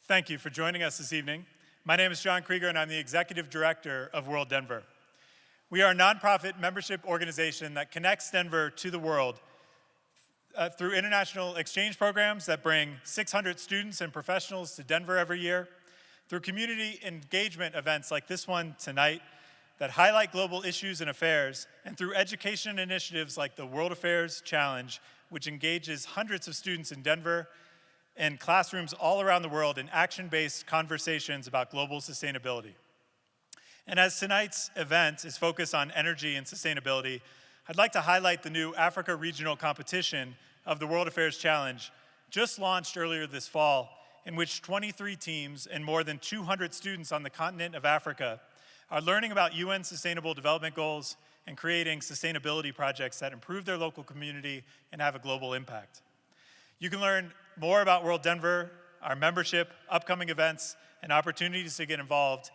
Thank you for joining us this evening. My name is John Krieger, and I'm the Executive Director of WorldDenver. We are a nonprofit membership organization that connects Denver to the world through international exchange programs that bring 600 students and professionals to Denver every year, through community engagement events like this one tonight that highlight global issues and affairs, and through education initiatives like the World Affairs Challenge, which engages hundreds of students in Denver and classrooms all around the world in action-based conversations about global sustainability. And as tonight's event is focused on energy and sustainability, I'd like to highlight the new Africa Regional Competition of the World Affairs Challenge, just launched earlier this fall, in which 23 teams and more than 200 students on the continent of Africa are learning about UN Sustainable Development Goals and creating sustainability projects that improve their local community and have a global impact. You can learn more about WorldDenver, our membership, upcoming events, and opportunities to get involved,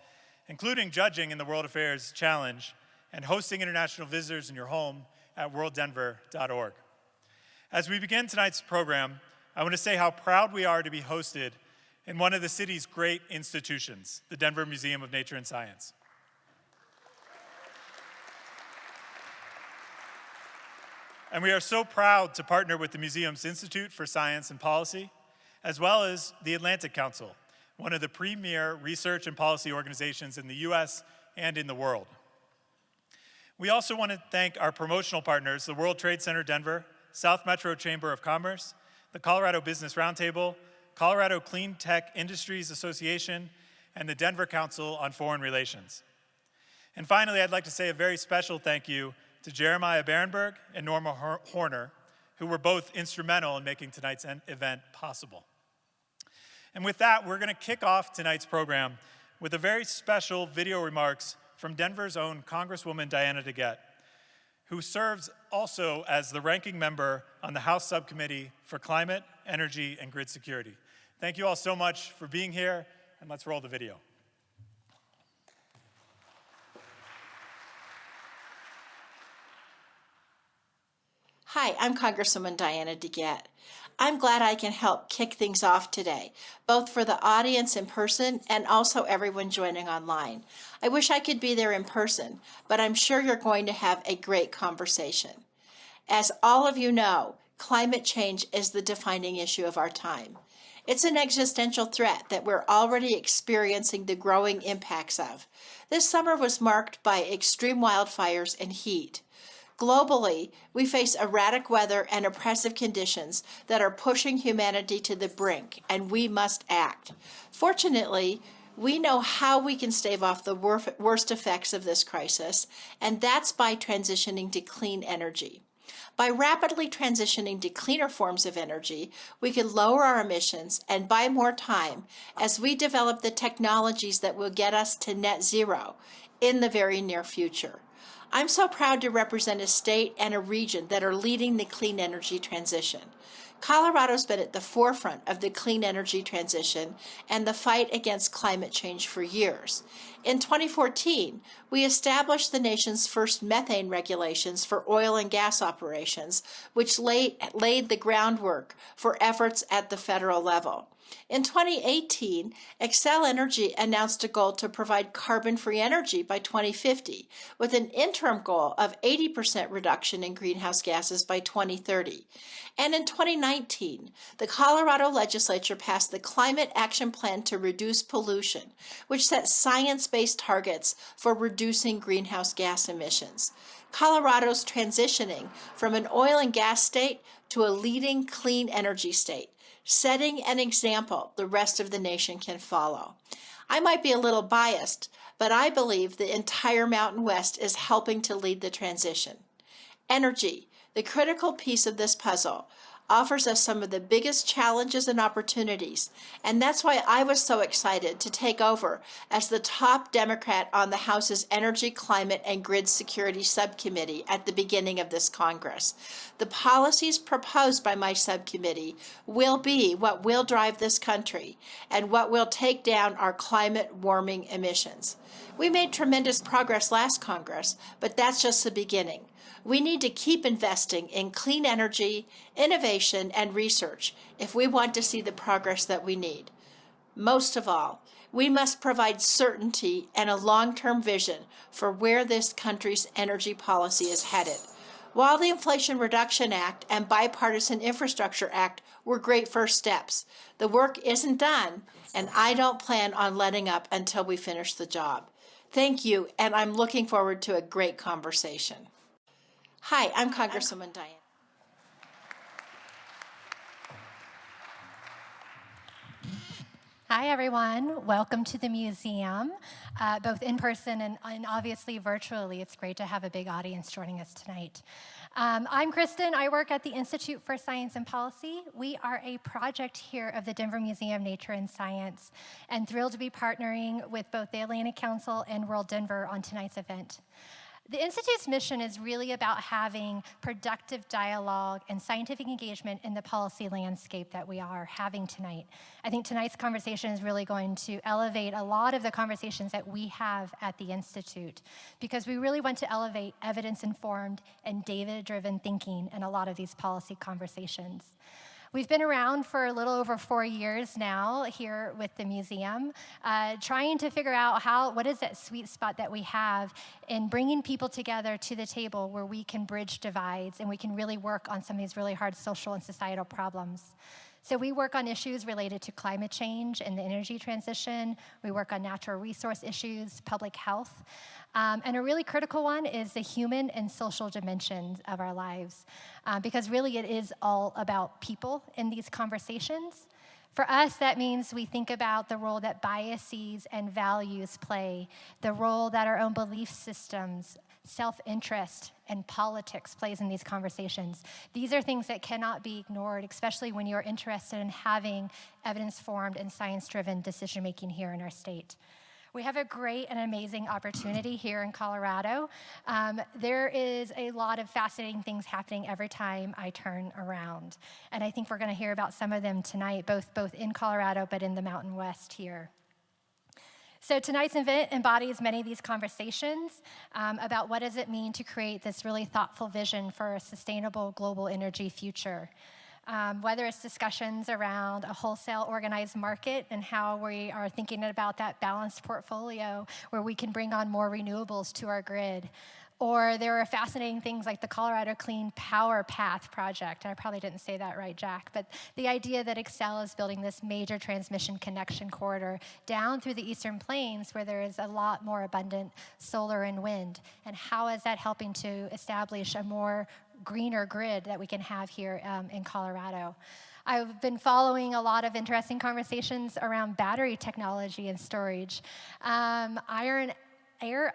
including judging in the World Affairs Challenge and hosting international visitors in your home at worlddenver.org. As we begin tonight's program, I want to say how proud we are to be hosted in one of the city's great institutions, the Denver Museum of Nature and Science. And we are so proud to partner with the museum's Institute for Science and Policy, as well as the Atlantic Council, one of the premier research and policy organizations in the US and in the world. We also want to thank our promotional partners, the World Trade Center Denver, South Metro Chamber of Commerce, the Colorado Business Roundtable, Colorado Clean Tech Industries Association, and the Denver Council on Foreign Relations. And finally, I'd like to say a very special thank you to Jeremiah Berenberg and Norma Horner, who were both instrumental in making tonight's event possible. And with that, we're going to kick off tonight's program with a very special video remarks from Denver's own Congresswoman Diana DeGette, who serves also as the ranking member on the House Subcommittee for Climate, Energy, and Grid Security. Thank you all so much for being here, and let's roll the video. Hi, I'm Congresswoman Diana DeGette. I'm glad I can help kick things off today, both for the audience in person and also everyone joining online. I wish I could be there in person, but I'm sure you're going to have a great conversation. As all of you know, climate change is the defining issue of our time. It's an existential threat that we're already experiencing the growing impacts of. This summer was marked by extreme wildfires and heat. Globally, we face erratic weather and oppressive conditions that are pushing humanity to the brink, and we must act. Fortunately, we know how we can stave off the worst effects of this crisis, and that's by transitioning to clean energy. By rapidly transitioning to cleaner forms of energy, we can lower our emissions and buy more time as we develop the technologies that will get us to net zero in the very near future. I'm so proud to represent a state and a region that are leading the clean energy transition. Colorado's been at the forefront of the clean energy transition and the fight against climate change for years. In 2014, we established the nation's first methane regulations for oil and gas operations, which laid the groundwork for efforts at the federal level. In 2018, Xcel Energy announced a goal to provide carbon-free energy by 2050, with an interim goal of 80% reduction in greenhouse gases by 2030. And in 2019, the Colorado legislature passed the Climate Action Plan to Reduce Pollution, which sets science-based targets for reducing greenhouse gas emissions. Colorado's transitioning from an oil and gas state to a leading clean energy state, setting an example the rest of the nation can follow. I might be a little biased, but I believe the entire Mountain West is helping to lead the transition. Energy, the critical piece of this puzzle, offers us some of the biggest challenges and opportunities, and that's why I was so excited to take over as the top Democrat on the House's Energy, Climate, and Grid Security Subcommittee at the beginning of this Congress. The policies proposed by my subcommittee will be what will drive this country and what will take down our climate warming emissions. We made tremendous progress last Congress, but that's just the beginning. We need to keep investing in clean energy, innovation, and research if we want to see the progress that we need. Most of all, we must provide certainty and a long-term vision for where this country's energy policy is headed. While the Inflation Reduction Act and Bipartisan Infrastructure Act were great first steps, the work isn't done, and I don't plan on letting up until we finish the job. Thank you, and I'm looking forward to a great conversation. Hi, I'm Congresswoman Diane. Hi, everyone. Welcome to the museum, both in person and obviously virtually. It's great to have a big audience joining us tonight. I'm Kristen. I work at the Institute for Science and Policy. We are a project here of the Denver Museum of Nature and Science, and thrilled to be partnering with both the Atlantic Council and WorldDenver on tonight's event. The Institute's mission is really about having productive dialogue and scientific engagement in the policy landscape that we are having tonight. I think tonight's conversation is really going to elevate a lot of the conversations that we have at the Institute, because we really want to elevate evidence-informed and data-driven thinking in a lot of these policy conversations. We've been around for a little over 4 years now here with the museum, trying to figure out what is that sweet spot that we have in bringing people together to the table where we can bridge divides and we can really work on some of these really hard social and societal problems. So we work on issues related to climate change and the energy transition. We work on natural resource issues, public health. And a really critical one is the human and social dimensions of our lives, because really it is all about people in these conversations. For us, that means we think about the role that biases and values play, the role that our own belief systems, self-interest, and politics plays in these conversations. These are things that cannot be ignored, especially when you're interested in having evidence-formed and science-driven decision-making here in our state. We have a great and amazing opportunity here in Colorado. There is a lot of fascinating things happening every time I turn around. And I think we're going to hear about some of them tonight, both in Colorado but in the Mountain West here. So tonight's event embodies many of these conversations about what does it mean to create this really thoughtful vision for a sustainable global energy future. Whether it's discussions around a wholesale organized market and how we are thinking about that balanced portfolio where we can bring on more renewables to our grid. Or there are fascinating things like the Colorado Clean Power Path project. I probably didn't say that right, Jack, but the idea that Xcel is building this major transmission connection corridor down through the Eastern Plains where there is a lot more abundant solar and wind. And how is that helping to establish a more greener grid that we can have here in Colorado? I've been following a lot of interesting conversations around battery technology and storage. Iron, air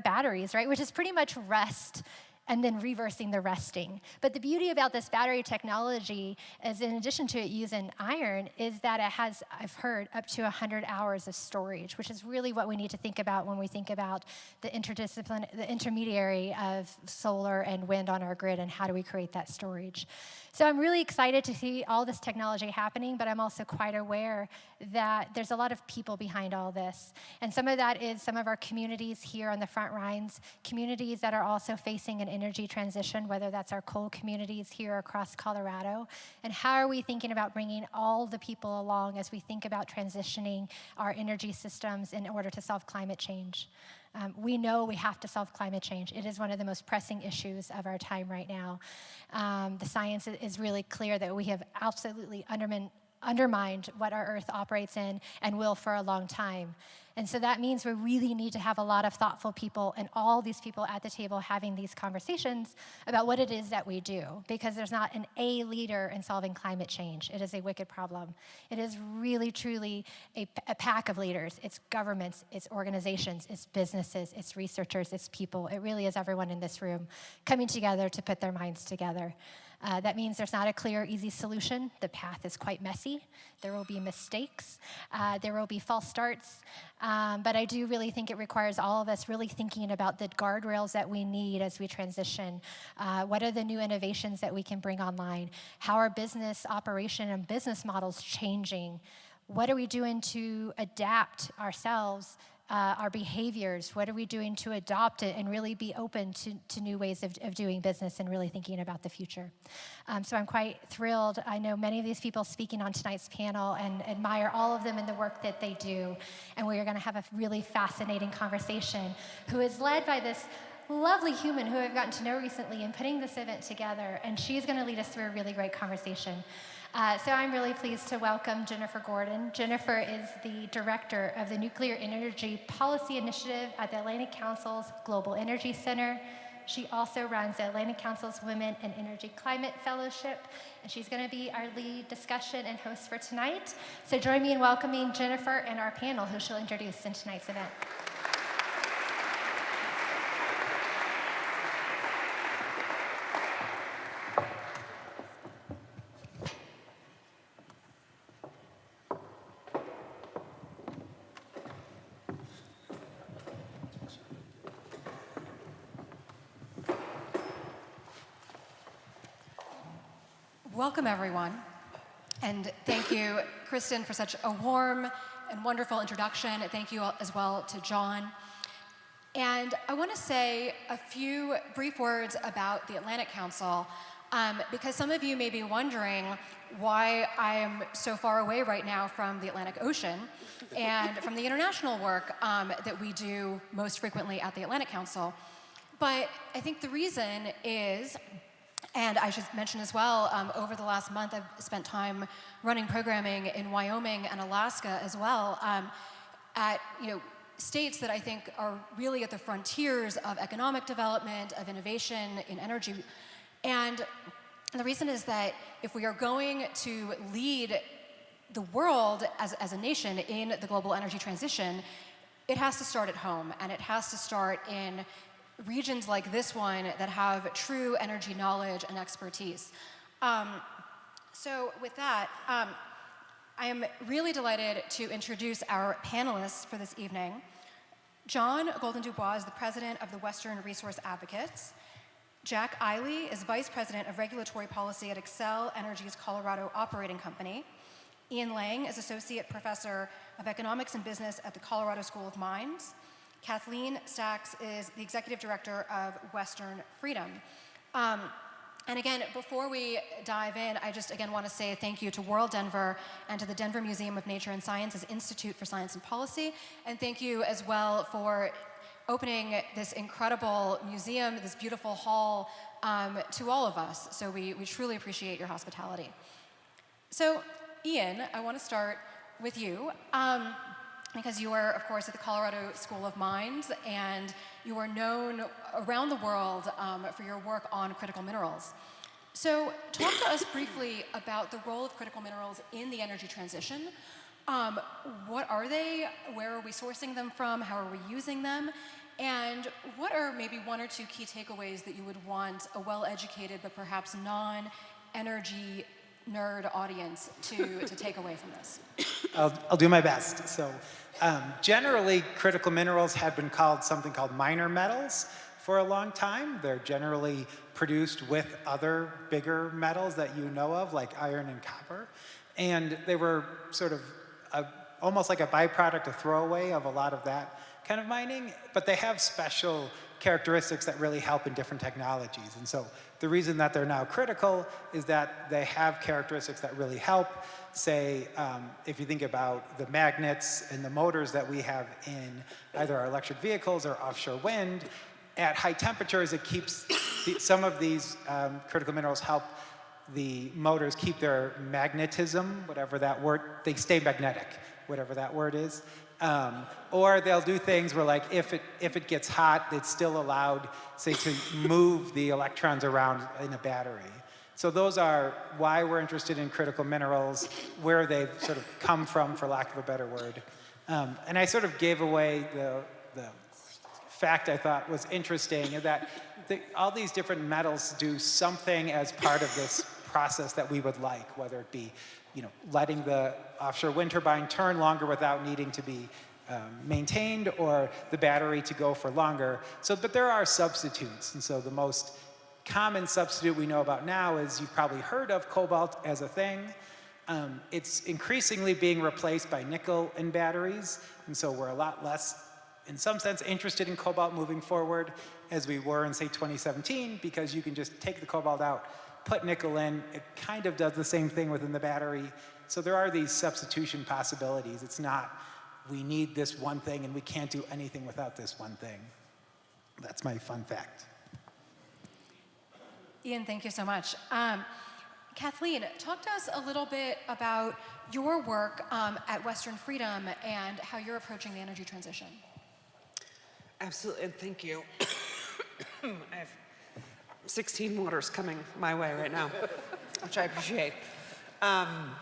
batteries, right? Which is pretty much rest and then reversing the resting. But the beauty about this battery technology is, in addition to it using iron, is that it has, I've heard, up to 100 hours of storage, which is really what we need to think about when we think about the intermediary of solar and wind on our grid and how do we create that storage. So I'm really excited to see all this technology happening, but I'm also quite aware that there's a lot of people behind all this. And some of that is some of our communities here on the front lines, communities that are also facing an energy transition, whether that's our coal communities here across Colorado. And how are we thinking about bringing all the people along as we think about transitioning our energy systems in order to solve climate change? We know we have to solve climate change. It is one of the most pressing issues of our time right now. The science is really clear that we have absolutely undermined what our Earth operates in and will for a long time. And so that means we really need to have a lot of thoughtful people and all these people at the table having these conversations about what it is that we do, because there's not an A leader in solving climate change. It is a wicked problem. It is really, truly a pack of leaders. It's governments, it's organizations, it's businesses, it's researchers, it's people. It really is everyone in this room coming together to put their minds together. That means there's not a clear, easy solution. The path is quite messy. There will be mistakes. There will be false starts. But I do really think it requires all of us really thinking about the guardrails that we need as we transition. What are the new innovations that we can bring online? How are business operation and business models changing? What are we doing to adapt ourselves our behaviors? What are we doing to adopt it and really be open to new ways of doing business and really thinking about the future? So I'm quite thrilled. I know many of these people speaking on tonight's panel and admire all of them in the work that they do. And we are going to have a really fascinating conversation who is led by this lovely human who I've gotten to know recently in putting this event together. And she's going to lead us through a really great conversation. So I'm really pleased to welcome Jennifer Gordon. Jennifer is the director of the Nuclear Energy Policy Initiative at the Atlantic Council's Global Energy Center. She also runs the Atlantic Council's Women in Energy Climate Fellowship, and she's going to be our lead discussion and host for tonight. So join me in welcoming Jennifer and our panel, who she'll introduce in tonight's event. Welcome, everyone. And thank you, Kristen, for such a warm and wonderful introduction. Thank you as well to John. And I want to say a few brief words about the Atlantic Council, because some of you may be wondering why I am so far away right now from the Atlantic Ocean and from the international work that we do most frequently at the Atlantic Council. But I think the reason is, and I should mention as well, over the last month I've spent time running programming in Wyoming and Alaska as well, at states that I think are really at the frontiers of economic development, of innovation in energy. And the reason is that if we are going to lead the world as a nation in the global energy transition, it has to start at home, and it has to start in regions like this one that have true energy knowledge and expertise. So with that, I am really delighted to introduce our panelists for this evening. John Goldin-Dubois is the president of the Western Resource Advocates. Jack Ihle is vice president of regulatory policy at Xcel Energy's Colorado operating company. Ian Lange is associate professor of economics and business at the Colorado School of Mines. Kathleen Stacks is the executive director of Western Freedom. And again, before we dive in, I just again want to say thank you to WorldDenver and to the Denver Museum of Nature and Science's Institute for Science and Policy. And thank you as well for opening this incredible museum, this beautiful hall, to all of us. So we truly appreciate your hospitality. So Ian, I want to start with you. Because you are, of course, at the Colorado School of Mines, and you are known around the world for your work on critical minerals. So talk to us briefly about the role of critical minerals in the energy transition. What are they? Where are we sourcing them from? How are we using them? And what are maybe one or two key takeaways that you would want a well-educated but perhaps non-energy nerd audience to take away from this? I'll do my best. So generally, critical minerals have been called something called minor metals for a long time. They're generally produced with other bigger metals that you know of, like iron and copper. And they were sort of almost like a byproduct, a throwaway of a lot of that kind of mining, but they have special characteristics that really help in different technologies. And so the reason that they're now critical is that they have characteristics that really help. Say, if you think about the magnets and the motors that we have in either our electric vehicles or offshore wind, at high temperatures, it keeps some of these critical minerals help the motors keep their magnetism, whatever that word, they stay magnetic, whatever that word is. Or they'll do things where, like, if it gets hot, it's still allowed, say, to move the electrons around in a battery. So those are why we're interested in critical minerals, where they've sort of come from, for lack of a better word. And I sort of gave away the fact I thought was interesting, that all these different metals do something as part of this process that we would like, whether it be letting the offshore wind turbine turn longer without needing to be maintained, or the battery to go for longer. But there are substitutes, and so the most common substitute we know about now is, you've probably heard of cobalt as a thing. It's increasingly being replaced by nickel in batteries, and so we're a lot less in some sense, interested in cobalt moving forward as we were in, say, 2017, because you can just take the cobalt out, put nickel in. It kind of does the same thing within the battery. So there are these substitution possibilities. It's not, we need this one thing and we can't do anything without this one thing. That's my fun fact. Ian, thank you so much. Kathleen, talk to us a little bit about your work at Western Freedom and how you're approaching the energy transition. Absolutely, and thank you. I have 16 waters coming my way right now, which I appreciate. Oh,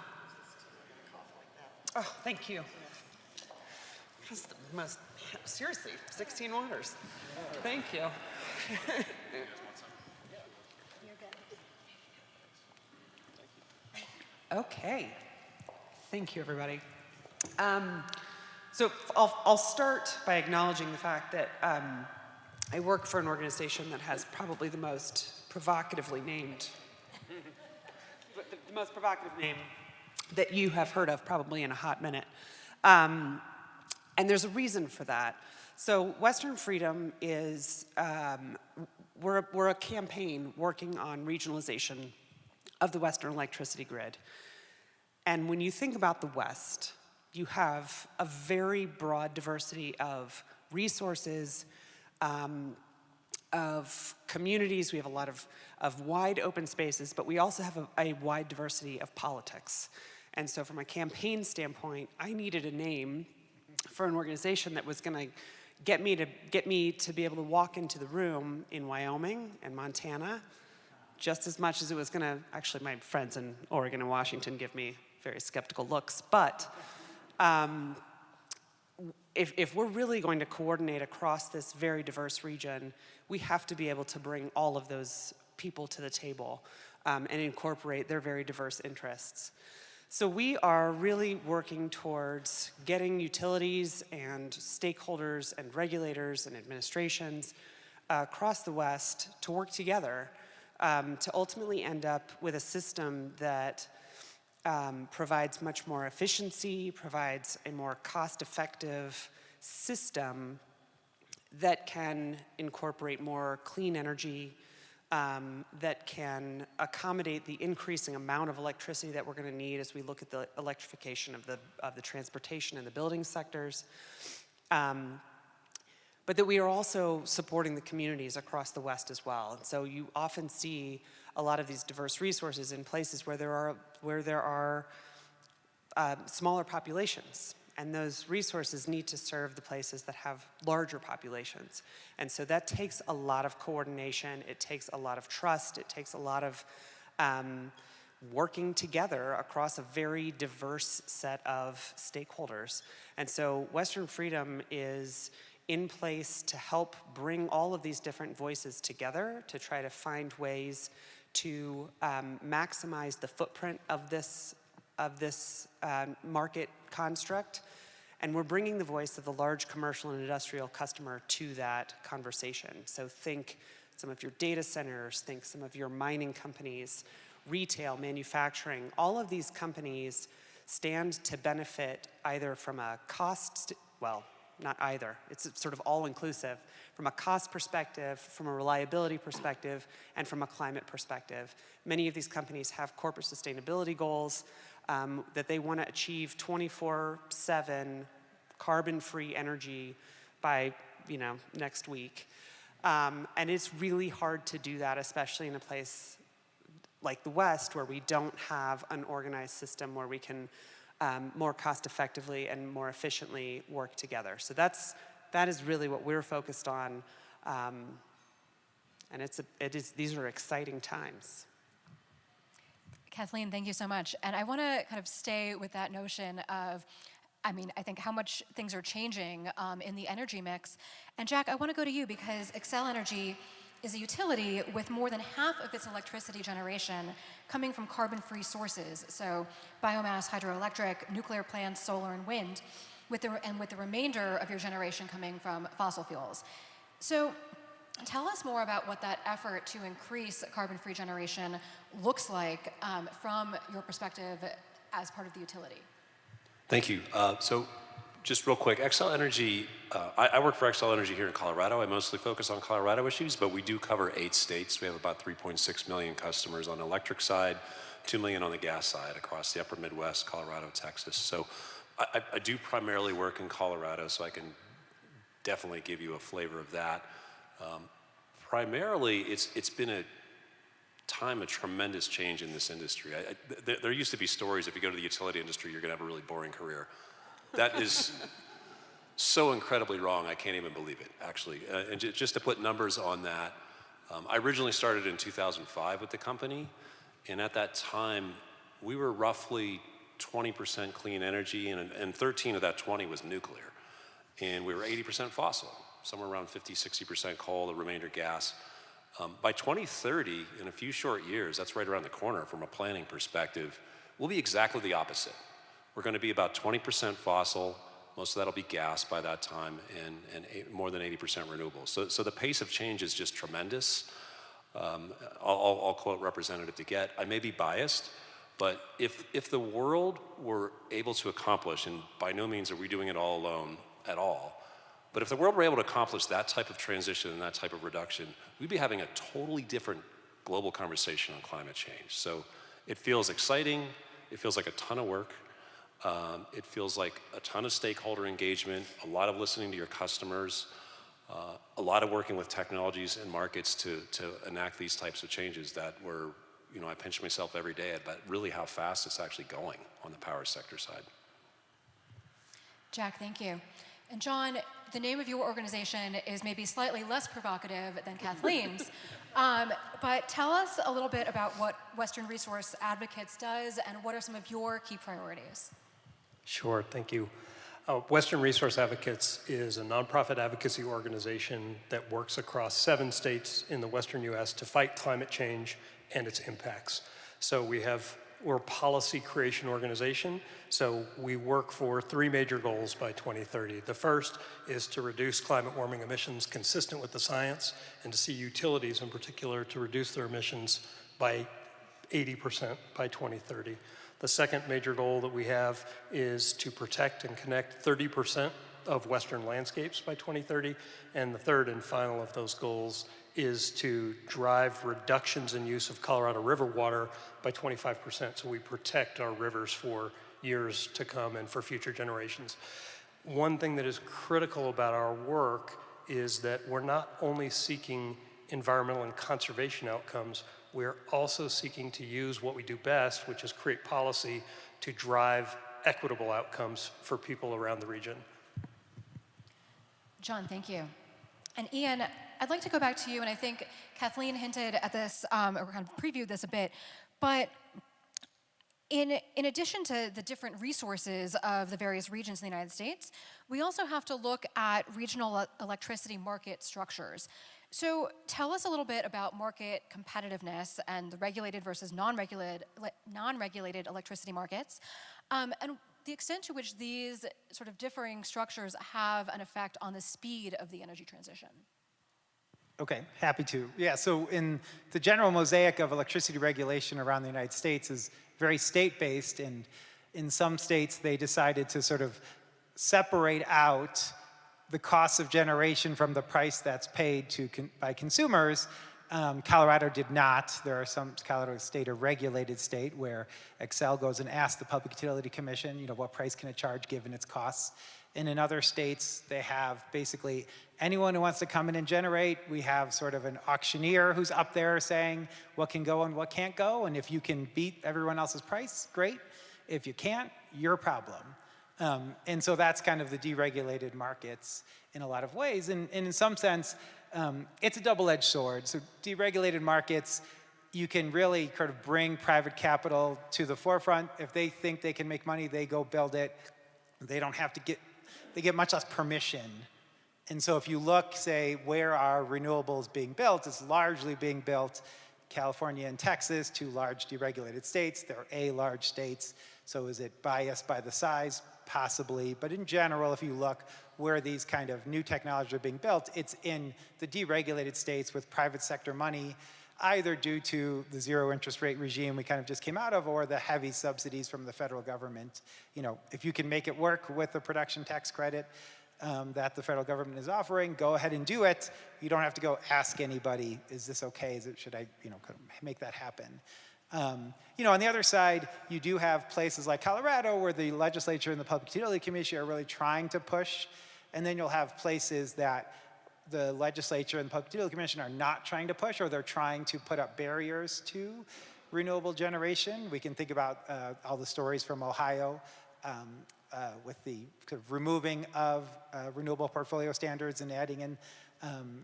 thank you. That's the most, seriously, 16 waters. Thank you. Okay. Thank you, everybody. So I'll start by acknowledging the fact that I work for an organization that has probably the most provocatively named, the most provocative name that you have heard of probably in a hot minute. And there's a reason for that. So Western Freedom is, we're a campaign working on regionalization of the Western electricity grid. And when you think about the West, you have a very broad diversity of resources, of communities. We have a lot of wide open spaces, but we also have a wide diversity of politics. And so from a campaign standpoint, I needed a name for an organization that was gonna get me to be able to walk into the room in Wyoming and Montana, just as much as it was gonna, actually my friends in Oregon and Washington give me very skeptical looks, but if we're really going to coordinate across this very diverse region, we have to be able to bring all of those people to the table and incorporate their very diverse interests. So we are really working towards getting utilities and stakeholders and regulators and administrations across the West to work together to ultimately end up with a system that provides much more efficiency, provides a more cost-effective system that can incorporate more clean energy, that can accommodate the increasing amount of electricity that we're going to need as we look at the electrification of the transportation and the building sectors. But that we are also supporting the communities across the West as well. And so you often see a lot of these diverse resources in places where there are smaller populations. And those resources need to serve the places that have larger populations. And so that takes a lot of coordination, it takes a lot of trust, it takes a lot of working together across a very diverse set of stakeholders. And so Western Freedom is in place to help bring all of these different voices together to try to find ways to maximize the footprint of this market construct. And we're bringing the voice of the large commercial and industrial customer to that conversation. So think some of your data centers, think some of your mining companies, retail, manufacturing. All of these companies stand to benefit either from a cost, well, not either, it's sort of all-inclusive, from a cost perspective, from a reliability perspective, and from a climate perspective. Many of these companies have corporate sustainability goals that they want to achieve 24/7 carbon-free energy by next week. And it's really hard to do that, especially in a place like the West, where we don't have an organized system where we can more cost effectively and more efficiently work together. So that is really what we're focused on. And these are exciting times. Kathleen, thank you so much. And I want to kind of stay with that notion of, I think how much things are changing in the energy mix. And Jack, I want to go to you because Xcel Energy is a utility with more than half of its electricity generation coming from carbon-free sources, so biomass, hydroelectric, nuclear plants, solar, and wind, with the remainder of your generation coming from fossil fuels. So tell us more about what that effort to increase carbon-free generation looks like from your perspective as part of the utility. Thank you. So Just real quick, Xcel Energy, I work for Xcel Energy here in Colorado. I mostly focus on Colorado issues, but we do cover 8 states. We have about 3.6 million customers on the electric side, 2 million on the gas side across the upper Midwest, Colorado, Texas. So I do primarily work in Colorado, so I can definitely give you a flavor of that. Primarily, it's been a time of tremendous change in this industry. There used to be stories, if you go to the utility industry, you're gonna have a really boring career. That is so incredibly wrong, I can't even believe it, actually. And just to put numbers on that, I originally started in 2005 with the company, and at that time, we were roughly 20% clean energy, and 13 of that 20 was nuclear. And we were 80% fossil, somewhere around 50, 60% coal, the remainder gas. By 2030, in a few short years, that's right around the corner from a planning perspective, we'll be exactly the opposite. We're going to be about 20% fossil, most of that'll be gas by that time, and more than 80% renewable. So the pace of change is just tremendous. I'll quote Representative DeGette, I may be biased, but if the world were able to accomplish, and by no means are we doing it all alone at all, but if the world were able to accomplish that type of transition and that type of reduction, we'd be having a totally different global conversation on climate change. So it feels exciting, it feels like a ton of work, it feels like a ton of stakeholder engagement, a lot of listening to your customers, a lot of working with technologies and markets to enact these types of changes that were, I pinch myself every day about really how fast it's actually going on the power sector side. Jack, thank you. And John, the name of your organization is maybe slightly less provocative than Kathleen's, but tell us a little bit about what Western Resource Advocates does and what are some of your key priorities? Sure, thank you. Western Resource Advocates is a nonprofit advocacy organization that works across 7 states in the Western U.S. to fight climate change and its impacts. So we're a policy creation organization, so we work for 3 major goals by 2030. The first is to reduce climate warming emissions consistent with the science, and to see utilities in particular to reduce their emissions by 80% by 2030. The second major goal that we have is to protect and connect 30% of Western landscapes by 2030, and the third and final of those goals is to drive reductions in use of Colorado River water by 25%, so we protect our rivers for years to come and for future generations. One thing that is critical about our work is that we're not only seeking environmental and conservation outcomes, we're also seeking to use what we do best, which is create policy to drive equitable outcomes for people around the region. John, thank you. And Ian, I'd like to go back to you, and I think Kathleen hinted at this, or kind of previewed this a bit, but in addition to the different resources of the various regions in the United States, we also have to look at regional electricity market structures. So tell us a little bit about market competitiveness and the regulated versus non-regulated electricity markets, and the extent to which these sort of differing structures have an effect on the speed of the energy transition. Okay, happy to. Yeah, so in the general mosaic of electricity regulation around the United States is very state-based, and in some states they decided to sort of separate out the cost of generation from the price that's paid by consumers. Colorado did not. There are some, Colorado State, a regulated state where Xcel goes and asks the Public Utility Commission, what price can it charge given its costs? And in other states, they have basically anyone who wants to come in and generate. We have sort of an auctioneer who's up there saying what can go and what can't go. And if you can beat everyone else's price, great. If you can't, your problem. And so that's kind of the deregulated markets in a lot of ways. And in some sense, it's a double-edged sword. So deregulated markets, you can really kind of bring private capital to the forefront. If they think they can make money, they go build it. They don't have to they get much less permission. And so if you look, say, where are renewables being built, it's largely being built California and Texas, 2 large deregulated states. They're A, large states. So is it biased by the size? Possibly. But in general, if you look where these kind of new technologies are being built, it's in the deregulated states with private sector money. either due to the zero interest rate regime we kind of just came out of, or the heavy subsidies from the federal government. If you can make it work with the production tax credit that the federal government is offering, go ahead and do it. You don't have to go ask anybody, is this okay? Should I make that happen? On the other side, you do have places like Colorado where the legislature and the Public Utility Commission are really trying to push, and then you'll have places that the legislature and the Public Utility Commission are not trying to push, or they're trying to put up barriers to renewable generation. We can think about all the stories from Ohio with the sort of removing of renewable portfolio standards and adding in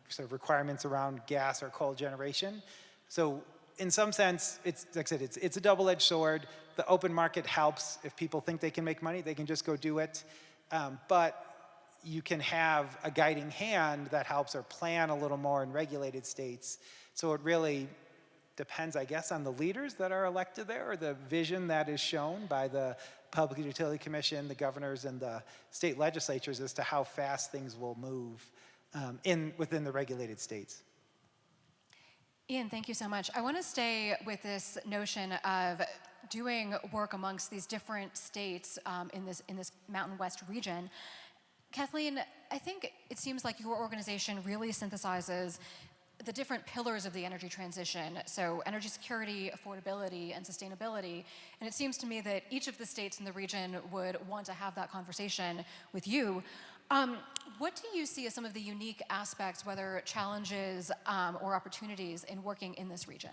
sort of requirements around gas or coal generation. So in some sense, it's like I said, it's a double-edged sword. The open market helps. If people think they can make money, they can just go do it. But you can have a guiding hand that helps, or plan a little more in regulated states. So it really depends, I guess, on the leaders that are elected there, or the vision that is shown by the Public Utility Commission, the governors, and the state legislatures as to how fast things will move within the regulated states. Ian, thank you so much. I want to stay with this notion of doing work amongst these different states in this Mountain West region. Kathleen, I think it seems like your organization really synthesizes the different pillars of the energy transition, so energy security, affordability, and sustainability. And it seems to me that each of the states in the region would want to have that conversation with you. What do you see as some of the unique aspects, whether challenges or opportunities, in working in this region?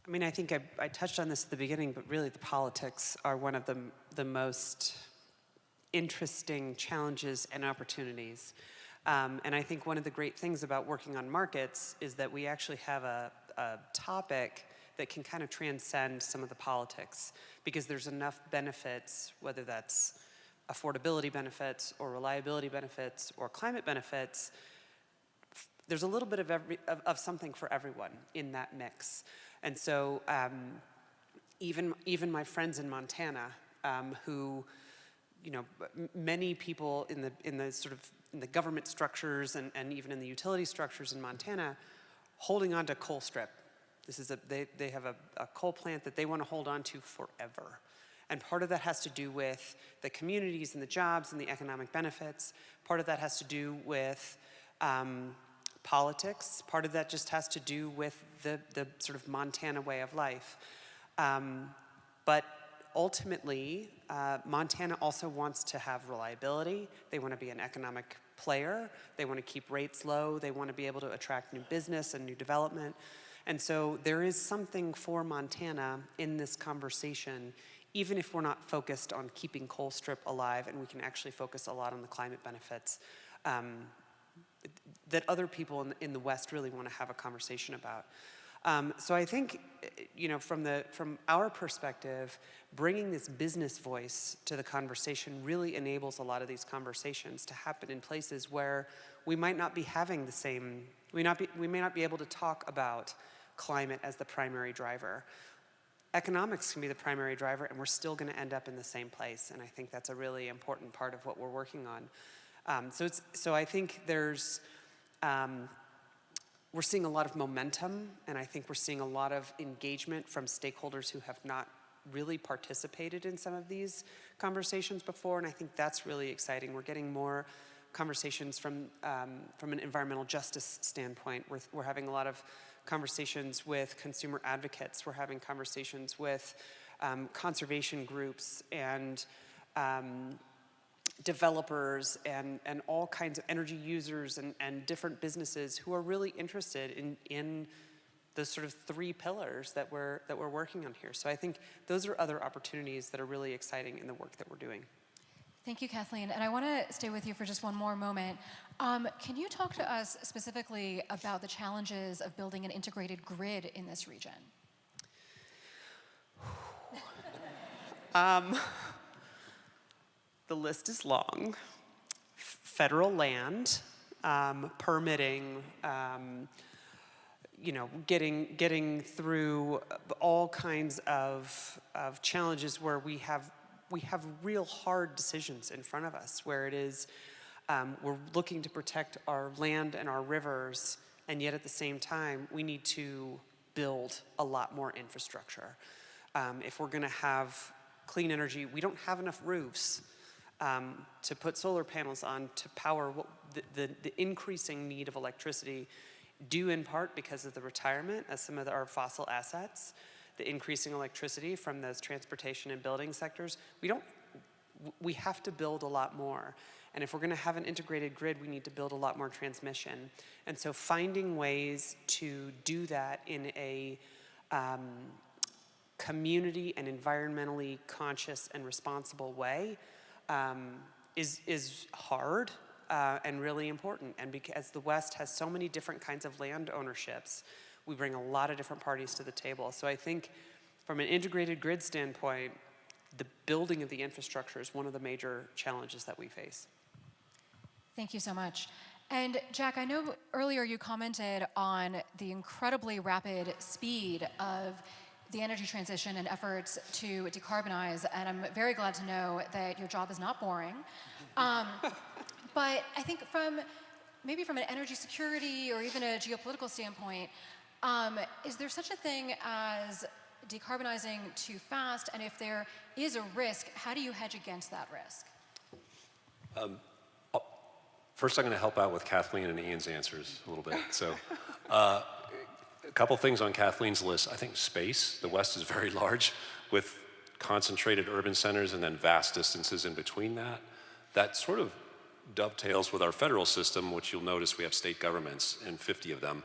I mean, I think I touched on this at the beginning, but really the politics are one of the most interesting challenges and opportunities. And I think one of the great things about working on markets is that we actually have a topic that can kind of transcend some of the politics, because there's enough benefits, whether that's affordability benefits or reliability benefits or climate benefits. There's a little bit of something for everyone in that mix. And so even my friends in Montana, who, many people in the government structures and even in the utility structures in Montana, holding on to coal strip. This is they have a coal plant that they want to hold on to forever. And part of that has to do with the communities and the jobs and the economic benefits. Part of that has to do with politics. Part of that just has to do with the sort of Montana way of life. But ultimately, Montana also wants to have reliability. They want to be an economic player. They want to keep rates low. They want to be able to attract new business and new development. And so there is something for Montana in this conversation, even if we're not focused on keeping coal strip alive, and we can actually focus a lot on the climate benefits that other people in the West really want to have a conversation about. So I think, from our perspective, bringing this business voice to the conversation really enables a lot of these conversations to happen in places where we might not be having the same, we may not be able to talk about climate as the primary driver. Economics can be the primary driver, and we're still going to end up in the same place. And I think that's a really important part of what we're working on. So I think there's, we're seeing a lot of momentum, and I think we're seeing a lot of engagement from stakeholders who have not really participated in some of these conversations before, and I think that's really exciting. We're getting more conversations from an environmental justice standpoint. We're having a lot of conversations with consumer advocates. We're having conversations with conservation groups and developers and all kinds of energy users and different businesses who are really interested in the sort of three pillars that we're working on here. So I think those are other opportunities that are really exciting in the work that we're doing. Thank you, Kathleen. And I want to stay with you for just one more moment. Can you talk to us specifically about the challenges of building an integrated grid in this region? The list is long. Federal land, permitting, getting through all kinds of challenges where we have real hard decisions in front of us, where it is we're looking to protect our land and our rivers, and yet at the same time, we need to build a lot more infrastructure. If we're gonna have clean energy, we don't have enough roofs to put solar panels on to power the increasing need of electricity, due in part because of the retirement of some of our fossil assets, the increasing electricity from those transportation and building sectors. We have to build a lot more. And if we're gonna have an integrated grid, we need to build a lot more transmission. And so finding ways to do that in a community and environmentally conscious and responsible way is hard and really important. And because the West has so many different kinds of land ownerships, we bring a lot of different parties to the table. So I think from an integrated grid standpoint, the building of the infrastructure is one of the major challenges that we face. Thank you so much. And Jack, I know earlier you commented on the incredibly rapid speed of the energy transition and efforts to decarbonize, and I'm very glad to know that your job is not boring. But I think maybe from an energy security or even a geopolitical standpoint, is there such a thing as decarbonizing too fast? And if there is a risk, how do you hedge against that risk? First, I'm going to help out with Kathleen and Ian's answers a little bit. So, a couple things on Kathleen's list. I think space. The West is very large with concentrated urban centers and then vast distances in between that. That sort of dovetails with our federal system, which you'll notice we have state governments and 50 of them.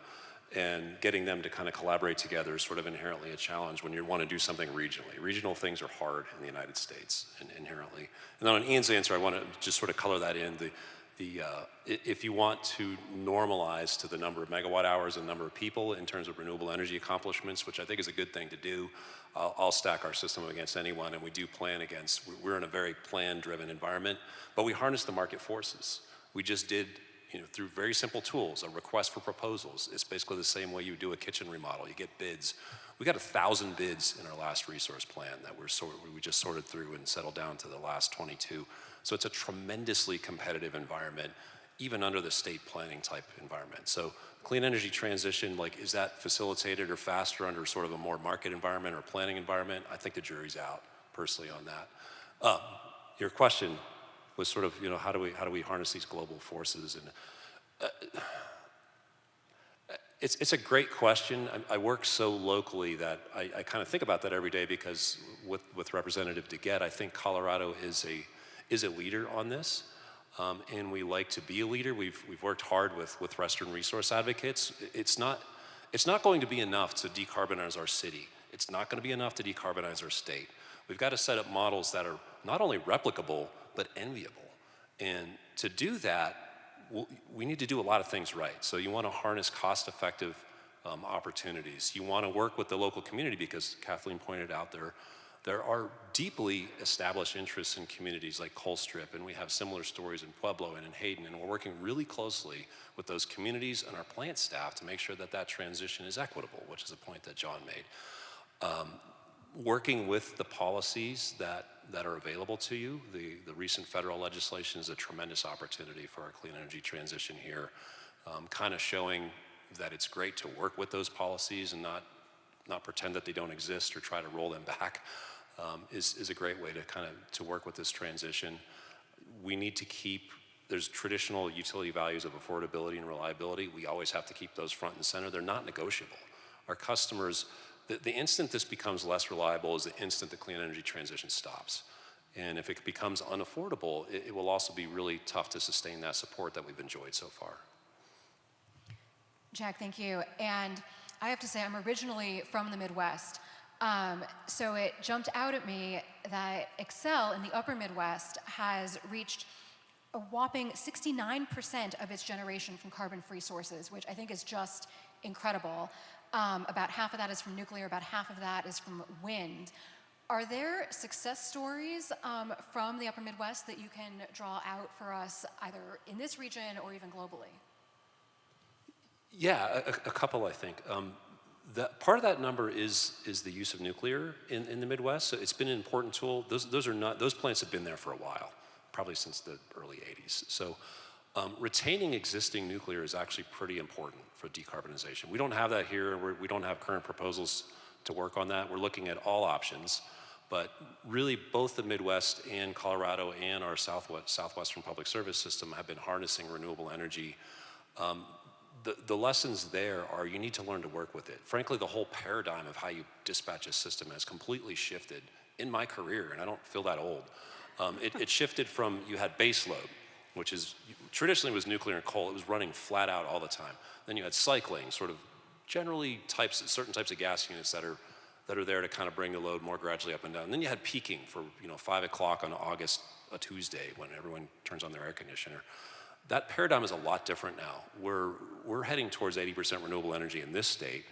And getting them to kind of collaborate together is sort of inherently a challenge when you want to do something regionally. Regional things are hard in the United States inherently. And then on Ian's answer, I want to just sort of color that in. If you want to normalize to the number of megawatt hours and number of people in terms of renewable energy accomplishments, which I think is a good thing to do, I'll stack our system against anyone, and we do plan against, we're in a very plan-driven environment, but we harness the market forces. We just did, through very simple tools, a request for proposals. It's basically the same way you do a kitchen remodel. You get bids. We got 1,000 bids in our last resource plan that we just sorted through and settled down to the last 22. So it's a tremendously competitive environment, even under the state planning type environment. So clean energy transition, is that facilitated or faster under sort of a more market environment or planning environment? I think the jury's out, personally, on that. Your question was sort of, how do we harness these global forces? And it's a great question. I work so locally that I kind of think about that every day because with Representative DeGette, I think Colorado is a leader on this, and we like to be a leader. We've worked hard with Western resource advocates. It's not going to be enough to decarbonize our city. It's not going to be enough to decarbonize our state. We've got to set up models that are not only replicable, but enviable. And to do that, we need to do a lot of things right. So you want to harness cost-effective opportunities. You want to work with the local community because Kathleen pointed out there are deeply established interests in communities like Colstrip, and we have similar stories in Pueblo and in Hayden, and we're working really closely with those communities and our plant staff to make sure that transition is equitable, which is a point that John made. Working with the policies that are available to you, the recent federal legislation is a tremendous opportunity for our clean energy transition here, kind of showing that it's great to work with those policies and not pretend that they don't exist or try to roll them back. Is a great way to work with this transition. We need to keep, there's traditional utility values of affordability and reliability. We always have to keep those front and center. They're not negotiable. Our customers, the instant this becomes less reliable is the instant the clean energy transition stops. And if it becomes unaffordable, it will also be really tough to sustain that support that we've enjoyed so far. Jack, thank you. And I have to say, I'm originally from the Midwest. So it jumped out at me that Xcel in the upper Midwest has reached a whopping 69% of its generation from carbon-free sources, which I think is just incredible. About half of that is from nuclear, about half of that is from wind. Are there success stories from the upper Midwest that you can draw out for us, either in this region or even globally? Yeah, a couple, I think. Part of that number is the use of nuclear in the Midwest. So it's been an important tool. Those plants have been there for a while, probably since the early 80s. So Retaining existing nuclear is actually pretty important for decarbonization. We don't have that here. We don't have current proposals to work on that. We're looking at all options, but really both the Midwest and Colorado and our Southwestern Public Service System have been harnessing renewable energy. The lessons there are you need to learn to work with it. Frankly, the whole paradigm of how you dispatch a system has completely shifted in my career, and I don't feel that old. It shifted from you had base load, which is traditionally was nuclear and coal. It was running flat out all the time. Then you had cycling, sort of generally certain types of gas units that are there to kind of bring the load more gradually up and down. And then you had peaking for 5 o'clock on a Tuesday when everyone turns on their air conditioner. That paradigm is a lot different now. We're heading towards 80% renewable energy in this state,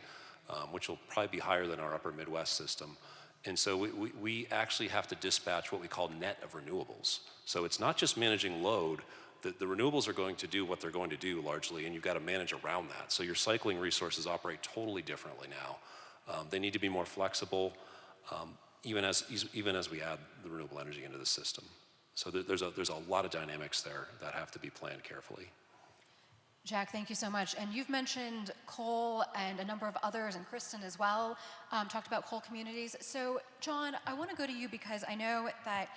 which will probably be higher than our upper Midwest system. And so we actually have to dispatch what we call net of renewables. So it's not just managing load. The renewables are going to do what they're going to do largely, and you've got to manage around that. So your cycling resources operate totally differently now. They need to be more flexible, even as we add the renewable energy into the system. So there's a lot of dynamics there that have to be planned carefully. Jack, thank you so much. And you've mentioned coal and a number of others, and Kristen as well, talked about coal communities. So John, I want to go to you because I know that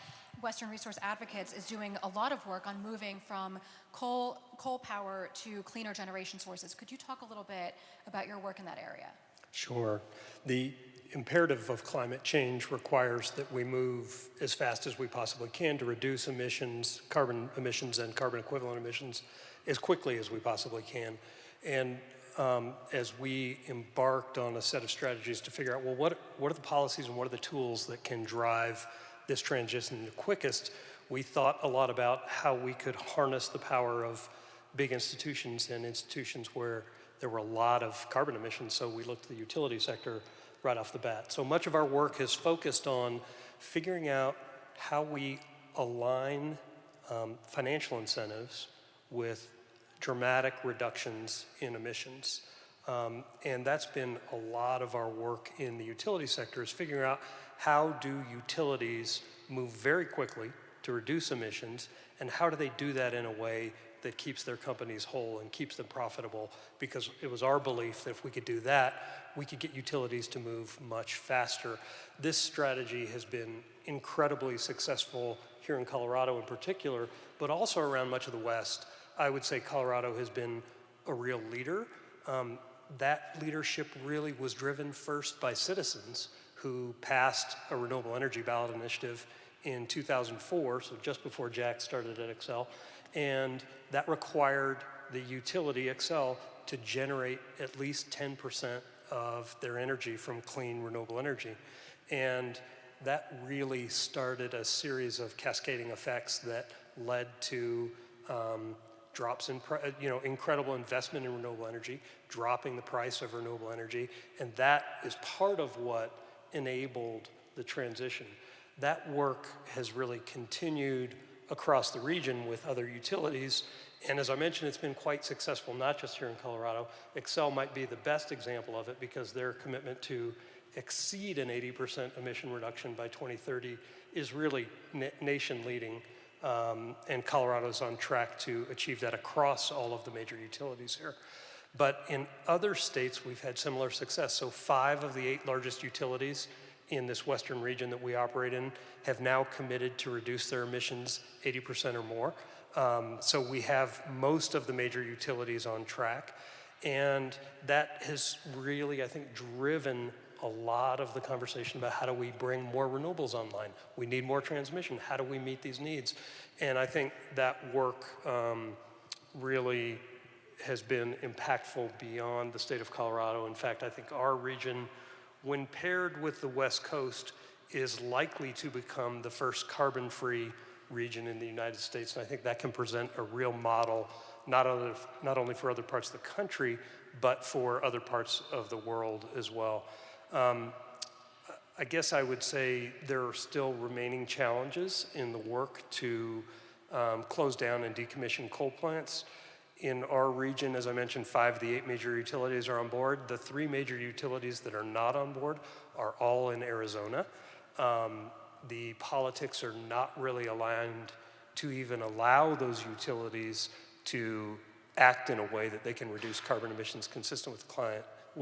Western Resource Advocates is doing a lot of work on moving from coal power to cleaner generation sources. Could you talk a little bit about your work in that area? Sure. The imperative of climate change requires that we move as fast as we possibly can to reduce emissions, carbon emissions and carbon equivalent emissions as quickly as we possibly can. And as we embarked on a set of strategies to figure out, well, what are the policies and what are the tools that can drive this transition the quickest, we thought a lot about how we could harness the power of big institutions and institutions where there were a lot of carbon emissions. So we looked at the utility sector right off the bat. So much of our work has focused on figuring out how we align financial incentives with dramatic reductions in emissions. And that's been a lot of our work in the utility sector, is figuring out how do utilities move very quickly to reduce emissions, and how do they do that in a way that keeps their companies whole and keeps them profitable, because it was our belief that if we could do that, we could get utilities to move much faster. This strategy has been incredibly successful here in Colorado in particular, but also around much of the West. I would say Colorado has been a real leader. That leadership really was driven first by citizens who passed a renewable energy ballot initiative in 2004, so just before Jack started at Xcel, and that required the utility, Xcel, to generate at least 10% of their energy from clean renewable energy. And that really started a series of cascading effects that led to drops in, incredible investment in renewable energy, dropping the price of renewable energy, and that is part of what enabled the transition. That work has really continued across the region with other utilities, and as I mentioned, it's been quite successful, not just here in Colorado. Xcel might be the best example of it because their commitment to exceed an 80% emission reduction by 2030 is really nation leading. And Colorado's on track to achieve that across all of the major utilities here. But in other states, we've had similar success. So 5 of the 8 largest utilities in this western region that we operate in have now committed to reduce their emissions 80% or more. So we have most of the major utilities on track. And that has really, I think, driven a lot of the conversation about how do we bring more renewables online. We need more transmission. How do we meet these needs? And I think that work really has been impactful beyond the state of Colorado. In fact, I think our region, when paired with the West Coast, is likely to become the first carbon-free region in the United States. And I think that can present a real model, not only for other parts of the country, but for other parts of the world as well. I guess I would say there are still remaining challenges in the work to close down and decommission coal plants. In our region, as I mentioned, 5 of the 8 major utilities are on board. The 3 major utilities that are not on board are all in Arizona. The politics are not really aligned to even allow those utilities to act in a way that they can reduce carbon emissions consistent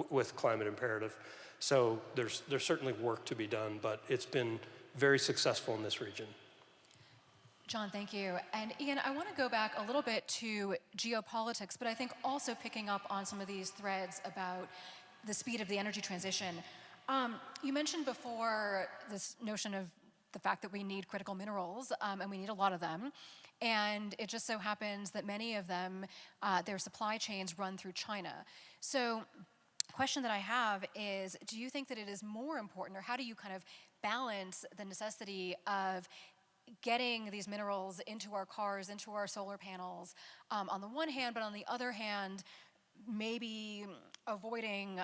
with climate imperative. So there's certainly work to be done, but it's been very successful in this region. John, thank you. And Ian, I want to go back a little bit to geopolitics, but I think also picking up on some of these threads about the speed of the energy transition. You mentioned before this notion of the fact that we need critical minerals, and we need a lot of them. And it just so happens that many of them, their supply chains run through China. So the question that I have is, do you think that it is more important, or how do you kind of balance the necessity of getting these minerals into our cars, into our solar panels, on the one hand, but on the other hand, maybe avoiding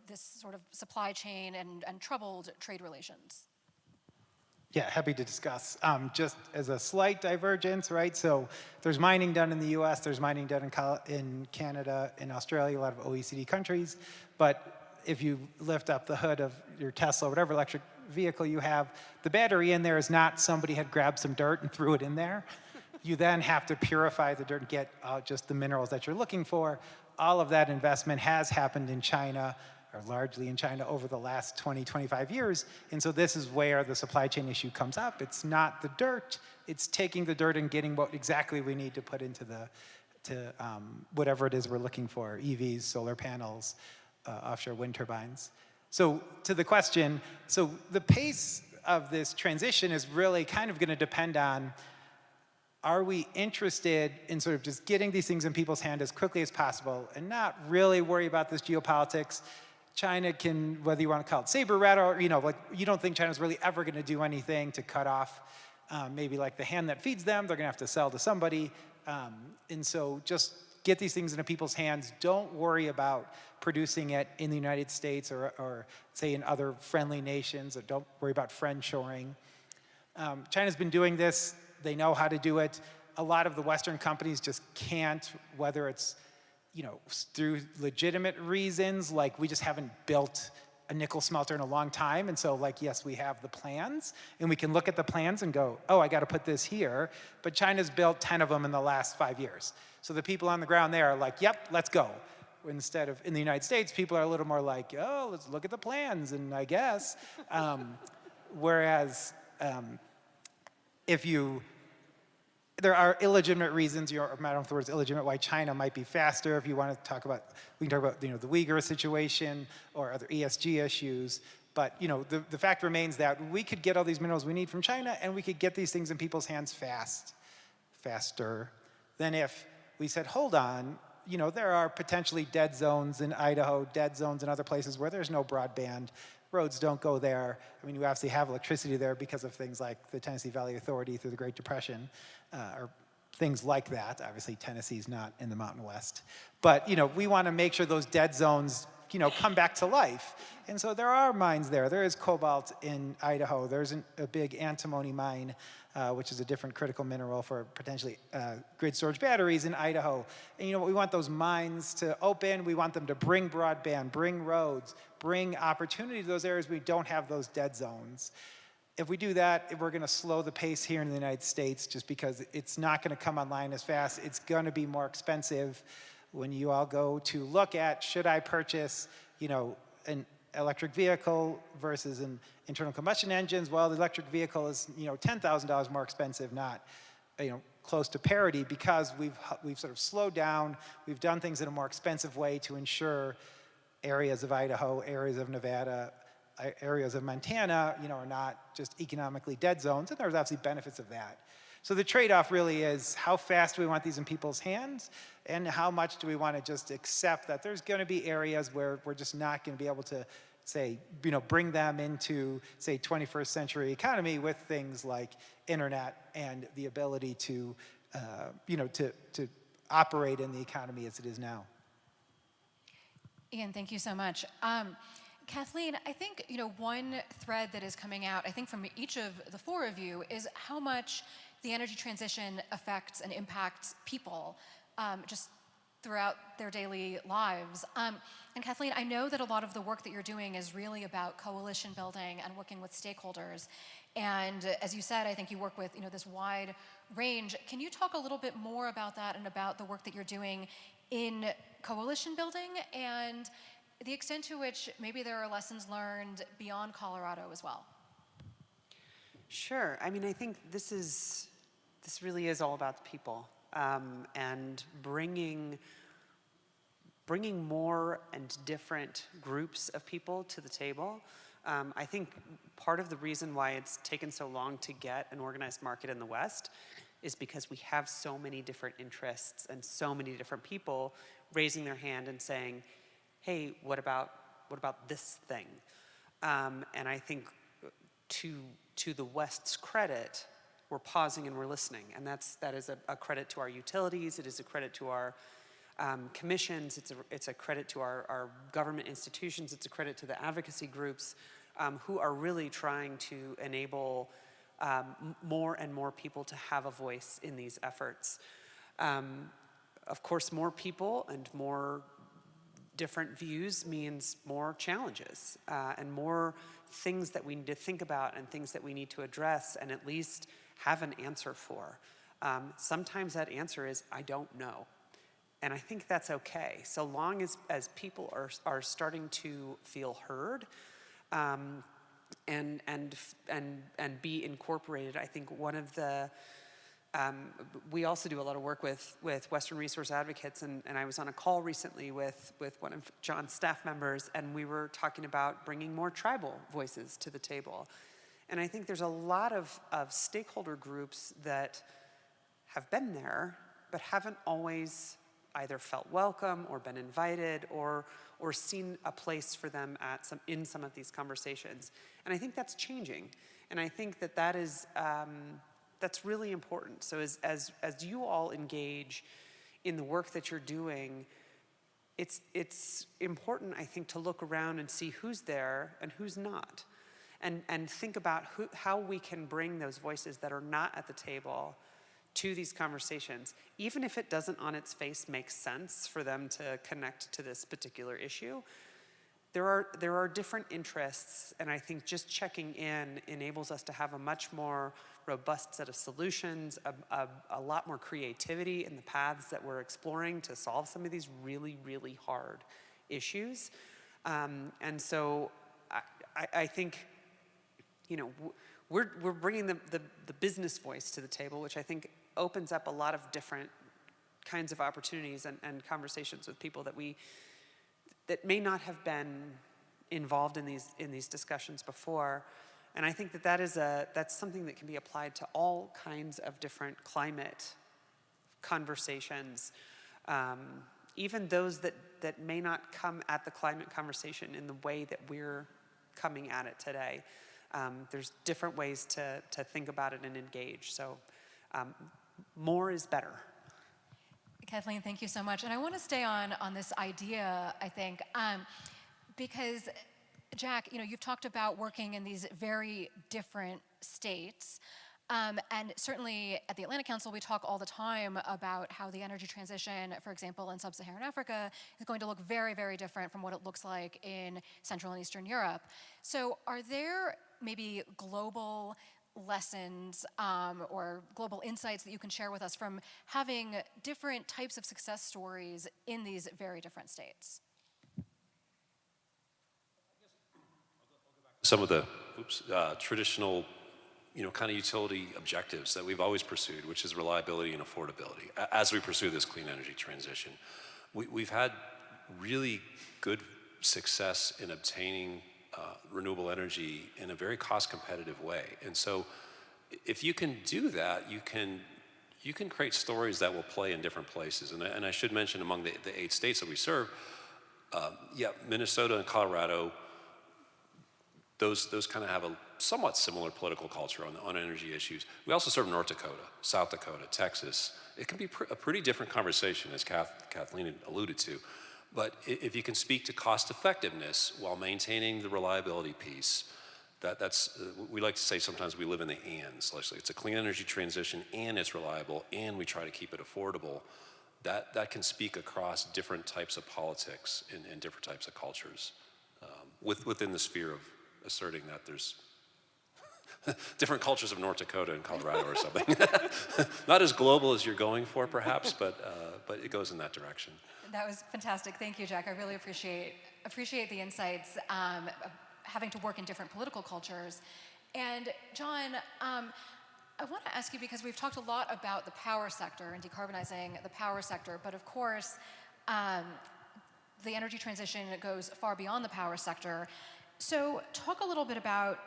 this sort of supply chain and troubled trade relations? Yeah, happy to discuss. Just as a slight divergence, right? So there's mining done in the US, there's mining done in Canada, in Australia, a lot of OECD countries. But if you lift up the hood of your Tesla, whatever electric vehicle you have, the battery in there is not somebody had grabbed some dirt and threw it in there. You then have to purify the dirt and get just the minerals that you're looking for. All of that investment has happened in China, or largely in China, over the last 20, 25 years. And so this is where the supply chain issue comes up. It's not the dirt, it's taking the dirt and getting what exactly we need to put into whatever it is we're looking for, EVs, solar panels, offshore wind turbines. So to the question, so the pace of this transition is really kind of gonna depend on, are we interested in sort of just getting these things in people's hand as quickly as possible and not really worry about this geopolitics? China can, whether you want to call it saber rattle, or, you don't think China's really ever going to do anything to cut off maybe like the hand that feeds them. They're going to have to sell to somebody. And so just get these things into people's hands. Don't worry about producing it in the United States or say in other friendly nations, or don't worry about friendshoring. China's been doing this. They know how to do it. A lot of the Western companies just can't, whether it's through legitimate reasons, like we just haven't built a nickel smelter in a long time. And so yes, we have the plans and we can look at the plans and go, oh, I got to put this here. But China's built 10 of them in the last 5 years. So the people on the ground there are like, yep, let's go. Instead of in the United States, people are a little more like, oh, let's look at the plans and I guess. Whereas there are illegitimate reasons, I don't know if the word's illegitimate, why China might be faster. If you want to talk about, we can talk about the Uyghur situation or other ESG issues. But the fact remains that we could get all these minerals we need from China, and we could get these things in people's hands faster than if we said, hold on, there are potentially dead zones in Idaho, dead zones in other places where there's no broadband. Roads don't go there. I mean, you obviously have electricity there because of things like the Tennessee Valley Authority through the Great Depression, or things like that. Obviously, Tennessee's not in the Mountain West. But, we want to make sure those dead zones, come back to life. And so there are mines there. There is cobalt in Idaho. There's a big antimony mine, which is a different critical mineral for potentially grid storage batteries in Idaho. And we want those mines to open. We want them to bring broadband, bring roads, bring opportunity to those areas we don't have those dead zones. If we do that, we're going to slow the pace here in the United States just because it's not going to come online as fast. It's going to be more expensive. When you all go to look at, should I purchase, an electric vehicle versus an internal combustion engines? Well, the electric vehicle is, $10,000 more expensive, not, close to parity, because we've sort of slowed down. We've done things in a more expensive way to ensure areas of Idaho, areas of Nevada, areas of Montana, are not just economically dead zones, and there's obviously benefits of that. So the trade-off really is how fast do we want these in people's hands, and how much do we want to just accept that there's going to be areas where we're just not going to be able to say, bring them into, say, 21st century economy with things like internet and the ability to, to operate in the economy as it is now. Ian, thank you so much. Kathleen, I think one thread that is coming out, I think from each of the four of you, is how much the energy transition affects and impacts people just throughout their daily lives. And Kathleen, I know that a lot of the work that you're doing is really about coalition building and working with stakeholders. And as you said, I think you work with this wide range. Can you talk a little bit more about that and about the work that you're doing in coalition building and the extent to which maybe there are lessons learned beyond Colorado as well? Sure. I mean, I think this really is all about the people, and bringing more and different groups of people to the table. I think part of the reason why it's taken so long to get an organized market in the West is because we have so many different interests and so many different people raising their hand and saying, hey, what about this thing? And I think to the West's credit, we're pausing and we're listening. And that is a credit to our utilities, it is a credit to our commissions, it's a credit to our government institutions, it's a credit to the advocacy groups who are really trying to enable more and more people to have a voice in these efforts. Of course, more people and more different views means more challenges and more things that we need to think about and things that we need to address and at least have an answer for. Sometimes that answer is, I don't know. And I think that's okay, so long as people are starting to feel heard and be incorporated. I think one of the we also do a lot of work with Western Resource Advocates, and I was on a call recently with one of John's staff members, and we were talking about bringing more tribal voices to the table. And I think there's a lot of stakeholder groups that have been there, but haven't always either felt welcome or been invited or seen a place for them in some of these conversations. And I think that's changing. And I think that is that's really important. So as you all engage in the work that you're doing, it's important, I think, to look around and see who's there and who's not. And think about how we can bring those voices that are not at the table to these conversations, even if it doesn't on its face make sense for them to connect to this particular issue. There are different interests, and I think just checking in enables us to have a much more robust set of solutions, a lot more creativity in the paths that we're exploring to solve some of these really, really hard issues. And so I think, we're bringing the business voice to the table, which I think opens up a lot of different kinds of opportunities and conversations with people that may not have been involved in these discussions before. And I think that's something that can be applied to all kinds of different climate conversations, even those that may not come at the climate conversation in the way that we're coming at it today. There's different ways to think about it and engage. So more is better. Kathleen, thank you so much. And I want to stay on this idea, I think, because Jack, you've talked about working in these very different states. And certainly at the Atlantic Council, we talk all the time about how the energy transition, for example, in sub-Saharan Africa, is going to look very, very different from what it looks like in Central and Eastern Europe. So are there maybe global lessons or global insights that you can share with us from having different types of success stories in these very different states? Some of the traditional, kind of utility objectives that we've always pursued, which is reliability and affordability. As we pursue this clean energy transition, we've had really good success in obtaining renewable energy in a very cost-competitive way. And so, if you can do that, you can create stories that will play in different places. And I should mention, among the 8 states that we serve, Minnesota and Colorado. Those kind of have a somewhat similar political culture on energy issues. We also serve North Dakota, South Dakota, Texas. It can be a pretty different conversation, as Kathleen alluded to. But if you can speak to cost effectiveness while maintaining the reliability piece, that's we like to say sometimes we live in the ands. It's a clean energy transition and it's reliable and we try to keep it affordable. That can speak across different types of politics and different types of cultures within the sphere of asserting that there's different cultures of North Dakota and Colorado or something. Not as global as you're going for, perhaps, but it goes in that direction. That was fantastic. Thank you, Jack. I really appreciate the insights, of having to work in different political cultures. And John, I want to ask you, because we've talked a lot about the power sector and decarbonizing the power sector, but of course, the energy transition goes far beyond the power sector. So talk a little bit about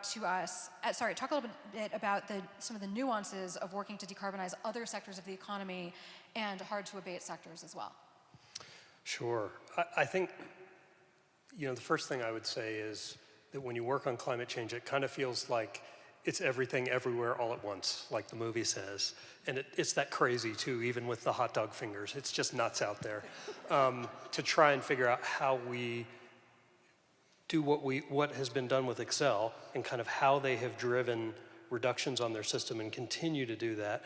some of the nuances of working to decarbonize other sectors of the economy and hard-to-abate sectors as well. Sure. I think, the first thing I would say is that when you work on climate change, it kind of feels like it's everything everywhere all at once, like the movie says. And it's that crazy too, even with the hot dog fingers. It's just nuts out there. To try and figure out how we do what has been done with Xcel and kind of how they have driven reductions on their system and continue to do that.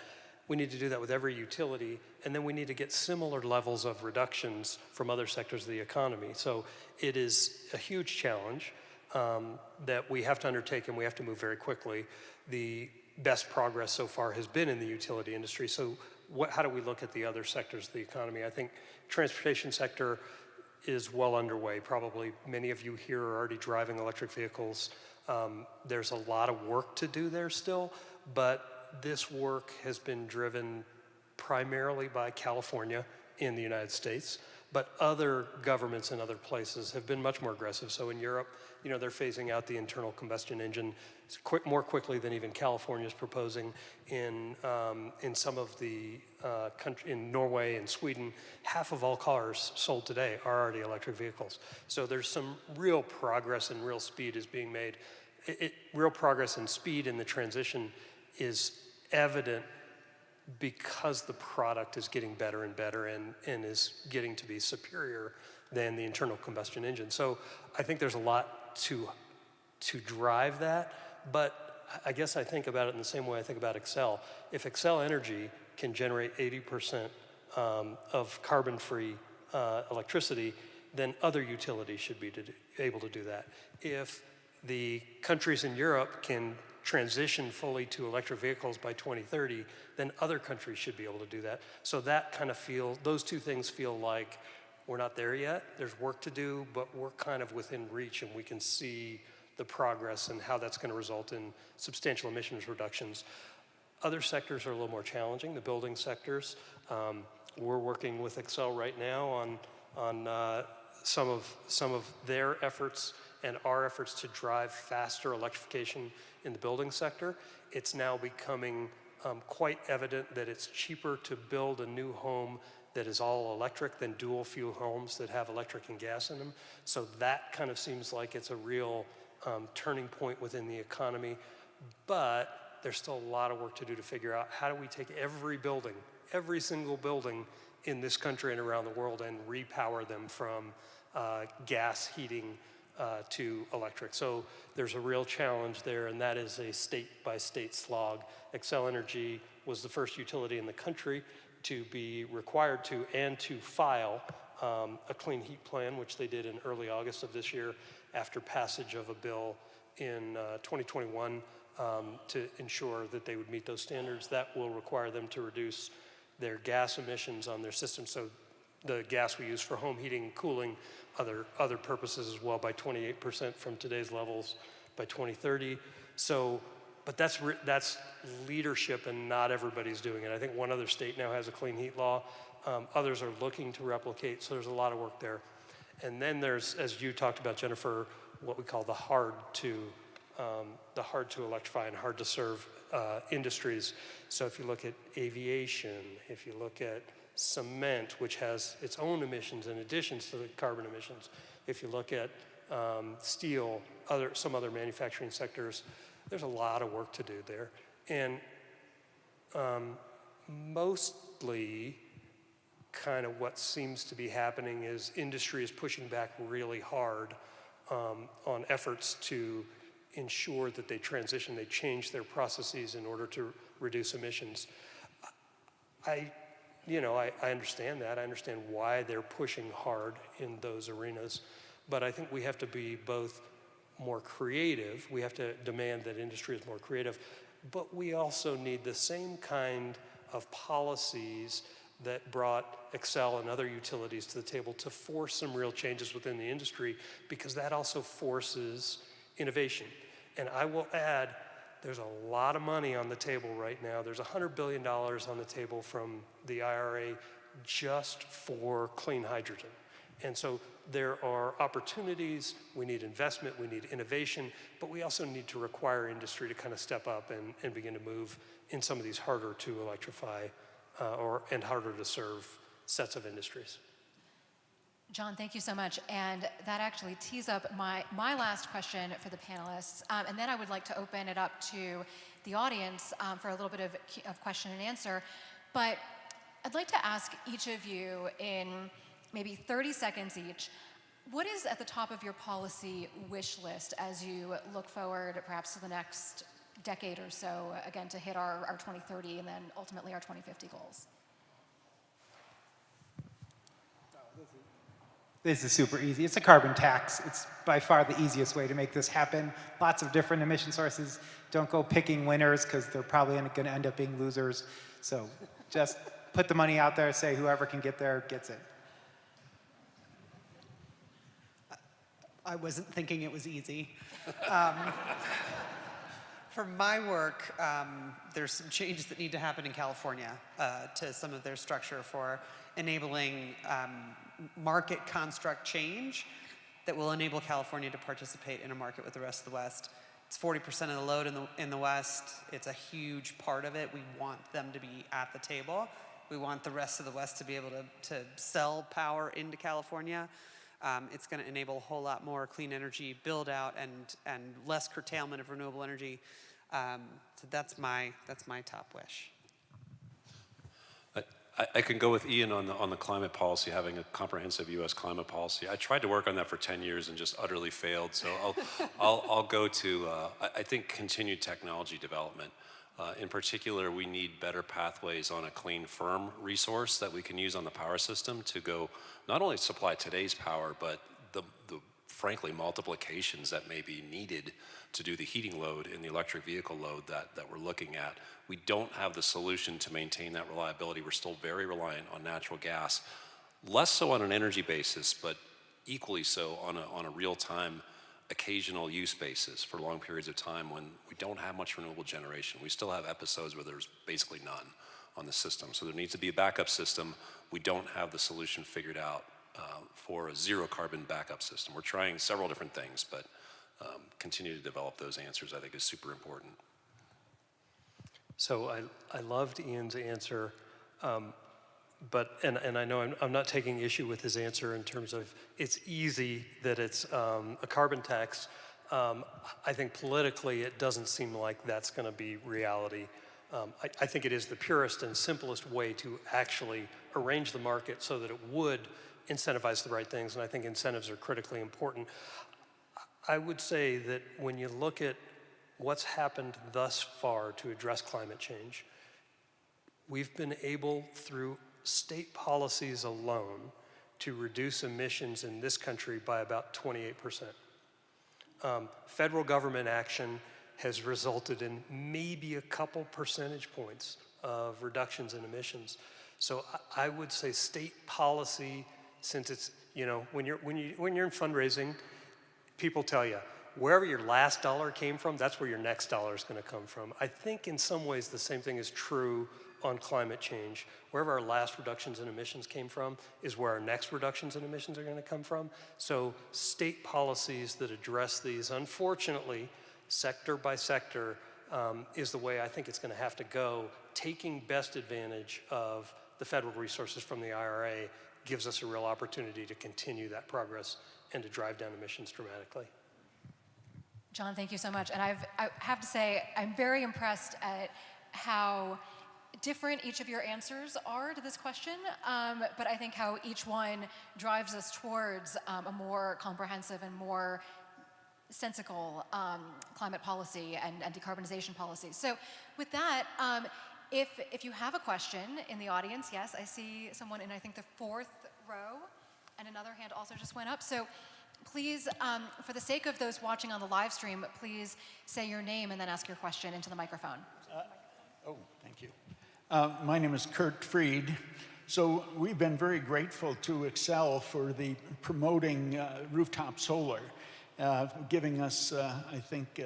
We need to do that with every utility, and then we need to get similar levels of reductions from other sectors of the economy. So it is a huge challenge that we have to undertake, and we have to move very quickly. The best progress so far has been in the utility industry. So how do we look at the other sectors of the economy? I think transportation sector is well underway. Probably many of you here are already driving electric vehicles. There's a lot of work to do there still, but this work has been driven primarily by California in the United States, but other governments in other places have been much more aggressive. So in Europe, they're phasing out the internal combustion engine more quickly than even California is proposing. In some of the in Norway and Sweden, half of all cars sold today are already electric vehicles. So there's some real progress and real speed is being made. Real progress and speed in the transition is evident because the product is getting better and better and is getting to be superior than the internal combustion engine. So I think there's a lot to drive that, but I guess I think about it in the same way I think about Xcel. If Xcel Energy can generate 80% of carbon-free electricity, then other utilities should be able to do that. If the countries in Europe can transition fully to electric vehicles by 2030, then other countries should be able to do that. So that kind of those two things feel like we're not there yet. There's work to do, but we're kind of within reach, and we can see the progress and how that's going to result in substantial emissions reductions. Other sectors are a little more challenging. The building sectors, we're working with Xcel right now on some of their efforts and our efforts to drive faster electrification in the building sector. It's now becoming quite evident that it's cheaper to build a new home that is all electric than dual fuel homes that have electric and gas in them. So that kind of seems like it's a real turning point within the economy. But there's still a lot of work to do to figure out how do we take every single building in this country and around the world and repower them from gas heating to electric. So there's a real challenge there, and that is a state-by-state slog. Xcel Energy was the first utility in the country to be required to and to file a clean heat plan, which they did in early August of this year after passage of a bill in 2021 to ensure that they would meet those standards. That will require them to reduce their gas emissions on their system. So the gas we use for home heating and cooling, other purposes as well, by 28% from today's levels by 2030. So, but that's leadership, and not everybody's doing it. I think one other state now has a clean heat law. Others are looking to replicate, so there's a lot of work there. And then there's, as you talked about, Jennifer, what we call the hard to electrify and hard to serve industries. So if you look at aviation, if you look at cement, which has its own emissions in addition to the carbon emissions, if you look at steel, some other manufacturing sectors, there's a lot of work to do there. And mostly kind of what seems to be happening is industry is pushing back really hard on efforts to ensure that they change their processes in order to reduce emissions. I understand that. I understand why they're pushing hard in those arenas. But I think we have to be both more creative. We have to demand that industry is more creative. But we also need the same kind of policies that brought Xcel and other utilities to the table to force some real changes within the industry, because that also forces innovation. And I will add, there's a lot of money on the table right now. There's $100 billion on the table from the IRA just for clean hydrogen. And so there are opportunities, we need investment, we need innovation, but we also need to require industry to kind of step up and begin to move in some of these harder to electrify and harder to serve sets of industries. John, thank you so much. And that actually tees up my last question for the panelists. And then I would like to open it up to the audience for a little bit of question and answer. But I'd like to ask each of you in maybe 30 seconds each, what is at the top of your policy wish list as you look forward perhaps to the next decade or so, again, to hit our 2030 and then ultimately our 2050 goals? This is super easy. It's a carbon tax. It's by far the easiest way to make this happen. Lots of different emission sources. Don't go picking winners, because they're probably going to end up being losers. So just put the money out there, say whoever can get there gets it. I wasn't thinking it was easy. For my work, there's some changes that need to happen in California to some of their structure for enabling market construct change that will enable California to participate in a market with the rest of the West. It's 40% of the load in the West. It's a huge part of it. We want them to be at the table. We want the rest of the West to be able to sell power into California. It's going to enable a whole lot more clean energy build out and less curtailment of renewable energy. So that's my top wish. I can go with Ian on the climate policy, having a comprehensive U.S. climate policy. I tried to work on that for 10 years and just utterly failed. So I'll go to I think continued technology development. In particular, we need better pathways on a clean, firm resource that we can use on the power system to go not only supply today's power, but the frankly multiplications that may be needed to do the heating load and the electric vehicle load that we're looking at. We don't have the solution to maintain that reliability. We're still very reliant on natural gas, less so on an energy basis, but equally so on a real-time occasional use basis for long periods of time when we don't have much renewable generation. We still have episodes where there's basically none on the system. So there needs to be a backup system. We don't have the solution figured out for a zero carbon backup system. We're trying several different things, but continue to develop those answers I think is super important. So I loved Ian's answer, but I know I'm not taking issue with his answer in terms of it's easy that it's a carbon tax. I think politically it doesn't seem like that's going to be reality. I think it is the purest and simplest way to actually arrange the market so that it would incentivize the right things, and I think incentives are critically important. I would say that when you look at what's happened thus far to address climate change, we've been able, through state policies alone, to reduce emissions in this country by about 28%. Federal government action has resulted in maybe a couple percentage points of reductions in emissions. So I would say state policy, since it's, when you're in fundraising, people tell you, wherever your last dollar came from, that's where your next dollar is going to come from. I think in some ways the same thing is true on climate change. Wherever our last reductions in emissions came from is where our next reductions in emissions are going to come from. So state policies that address these, unfortunately, sector by sector, is the way I think it's going to have to go. Taking best advantage of the federal resources from the IRA gives us a real opportunity to continue that progress and to drive down emissions dramatically. John, thank you so much. And I have to say, I'm very impressed at how different each of your answers are to this question, but I think how each one drives us towards a more comprehensive and more sensical climate policy and decarbonization policy. So with that, if you have a question in the audience, yes, I see someone in, I think, the fourth row, and another hand also just went up. So please, for the sake of those watching on the live stream, please say your name and then ask your question into the microphone. Oh, thank you. My name is Kurt Fried. So we've been very grateful to Xcel for the promoting rooftop solar, giving us, I think,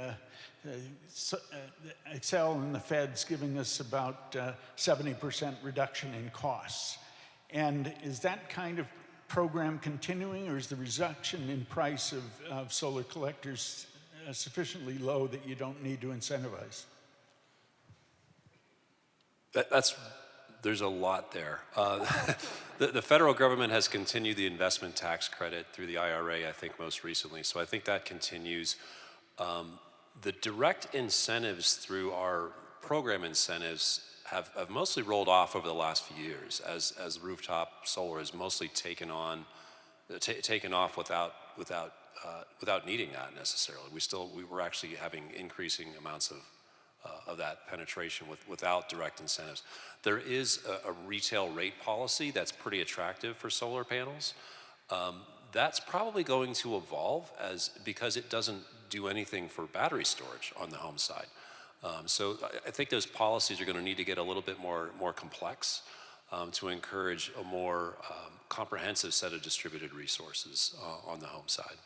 Xcel and the feds giving us about 70% reduction in costs. And is that kind of program continuing, or is the reduction in price of solar collectors sufficiently low that you don't need to incentivize? There's a lot there. The federal government has continued the investment tax credit through the IRA, I think most recently, so I think that continues. The direct incentives through our program incentives have mostly rolled off over the last few years as rooftop solar has mostly taken off without needing that necessarily. We were actually having increasing amounts of that penetration without direct incentives. There is a retail rate policy that's pretty attractive for solar panels. That's probably going to evolve because it doesn't do anything for battery storage on the home side. So I think those policies are going to need to get a little bit more complex to encourage a more comprehensive set of distributed resources on the home side.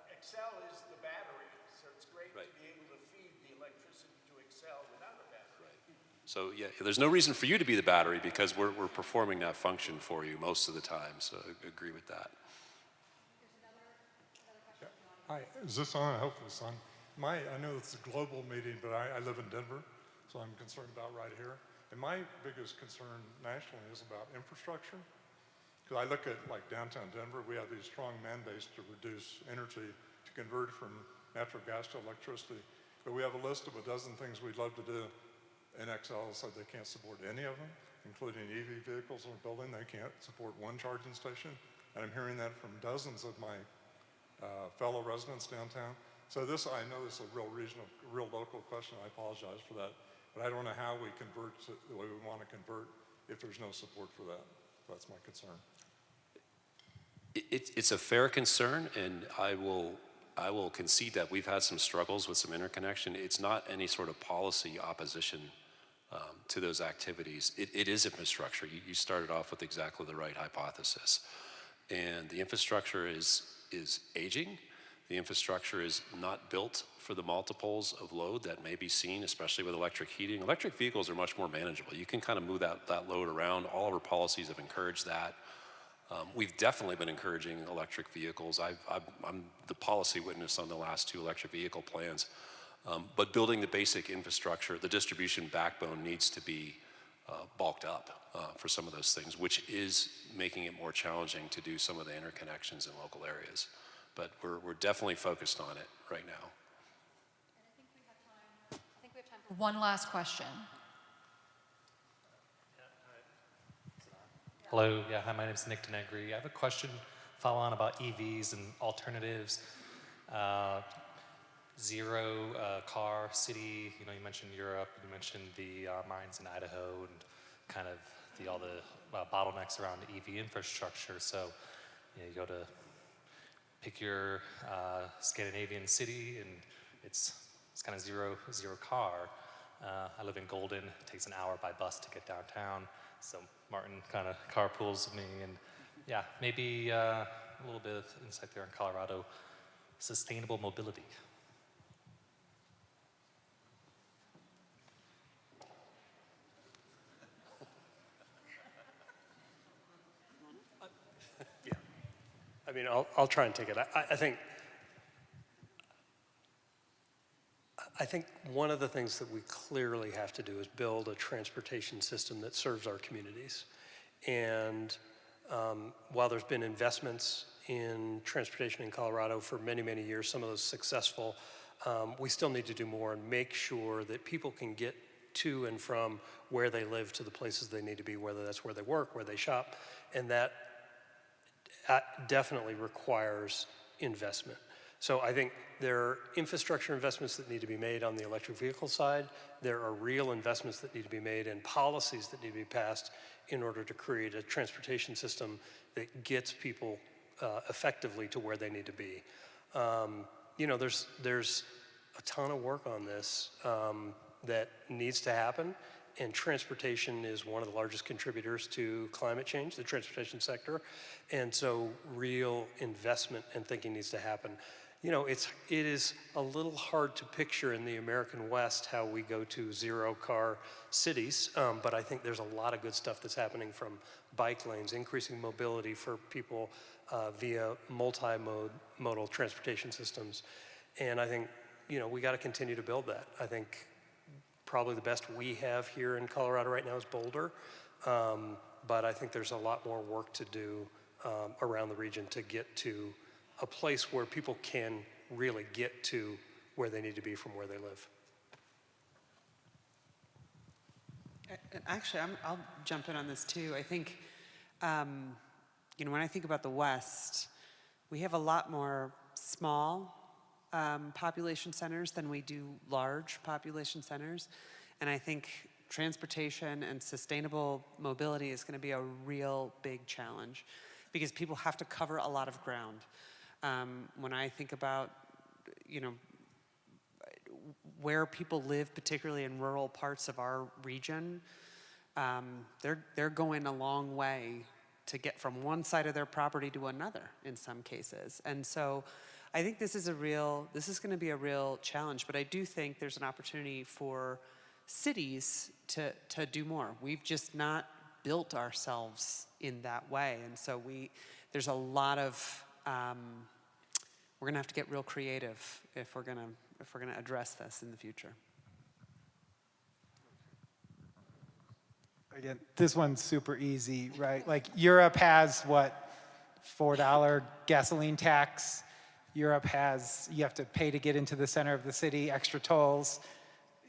Xcel is the battery, so it's great to be able to feed the electricity to Xcel without a battery. So yeah, there's no reason for you to be the battery because we're performing that function for you most of the time. So I agree with that. Hi, is this on? I hope it's on. I know it's a global meeting, but I live in Denver, so I'm concerned about right here. And my biggest concern nationally is about infrastructure. Because I look at like downtown Denver, we have these strong mandates to reduce energy, to convert from natural gas to electricity. But we have a list of a dozen things we'd love to do. And Xcel said they can't support any of them, including EV vehicles in a building. They can't support one charging station. And I'm hearing that from dozens of my fellow residents downtown. So I know this is a real local question. I apologize for that. But I don't know how we convert to the way we want to convert if there's no support for that. That's my concern. It's a fair concern, and I will concede that we've had some struggles with some interconnection. It's not any sort of policy opposition to those activities. It is infrastructure. You started off with exactly the right hypothesis. And the infrastructure is aging. The infrastructure is not built for the multiples of load that may be seen, especially with electric heating. Electric vehicles are much more manageable. You can kind of move that load around. All of our policies have encouraged that. We've definitely been encouraging electric vehicles. I'm the policy witness on the last 2 electric vehicle plans. But building the basic infrastructure, the distribution backbone needs to be bulked up for some of those things, which is making it more challenging to do some of the interconnections in local areas. But we're definitely focused on it right now. I think we have time for one last question. Hello, hi, my name is Nick Denegri. I have a question follow on about EVs and alternatives. Zero car city, you mentioned Europe, you mentioned the mines in Idaho and kind of all the bottlenecks around EV infrastructure. So you go to pick your Scandinavian city and it's kind of zero car. I live in Goldin, it takes an hour by bus to get downtown. So Martin kind of carpools with me, and yeah, maybe a little bit of insight there in Colorado. Sustainable mobility. Yeah, I mean, I'll try and take it. I think one of the things that we clearly have to do is build a transportation system that serves our communities. And while there's been investments in transportation in Colorado for many, many years, some of those successful, we still need to do more and make sure that people can get to and from where they live to the places they need to be, whether that's where they work, where they shop, and that definitely requires investment. So I think there are infrastructure investments that need to be made on the electric vehicle side. There are real investments that need to be made and policies that need to be passed in order to create a transportation system that gets people effectively to where they need to be. There's a ton of work on this that needs to happen, and transportation is one of the largest contributors to climate change, the transportation sector, and so real investment and thinking needs to happen. It is a little hard to picture in the American West how we go to zero-car cities, but I think there's a lot of good stuff that's happening, from bike lanes, increasing mobility for people via multimodal transportation systems, and I think we got to continue to build that. I think probably the best we have here in Colorado right now is Boulder, but I think there's a lot more work to do around the region to get to a place where people can really get to where they need to be from where they live. Actually, I'll jump in on this too. I think, when I think about the West, we have a lot more small population centers than we do large population centers. And I think transportation and sustainable mobility is going to be a real big challenge because people have to cover a lot of ground. When I think about, where people live, particularly in rural parts of our region, they're going a long way to get from one side of their property to another in some cases. And so I think this is going to be a real challenge, but I do think there's an opportunity for cities to do more. We've just not built ourselves in that way. And so there's a lot of, we're gonna have to get real creative if we're gonna address this in the future. Again, this one's super easy, right? Like Europe has what, $4 gasoline tax. Europe has, you have to pay to get into the center of the city, extra tolls.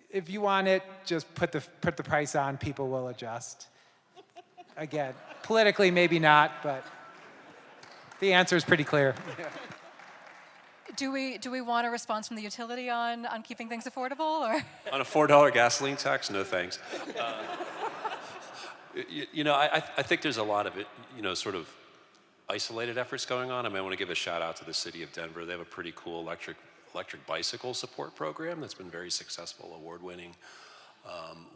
If you want it, just put the price on, people will adjust. Again, politically maybe not, but the answer is pretty clear. Do we want a response from the utility on keeping things affordable, or? On a $4 gasoline tax, no thanks. I think there's a lot of it, sort of isolated efforts going on. I want to give a shout out to the city of Denver. They have a pretty cool electric bicycle support program that's been very successful, award-winning.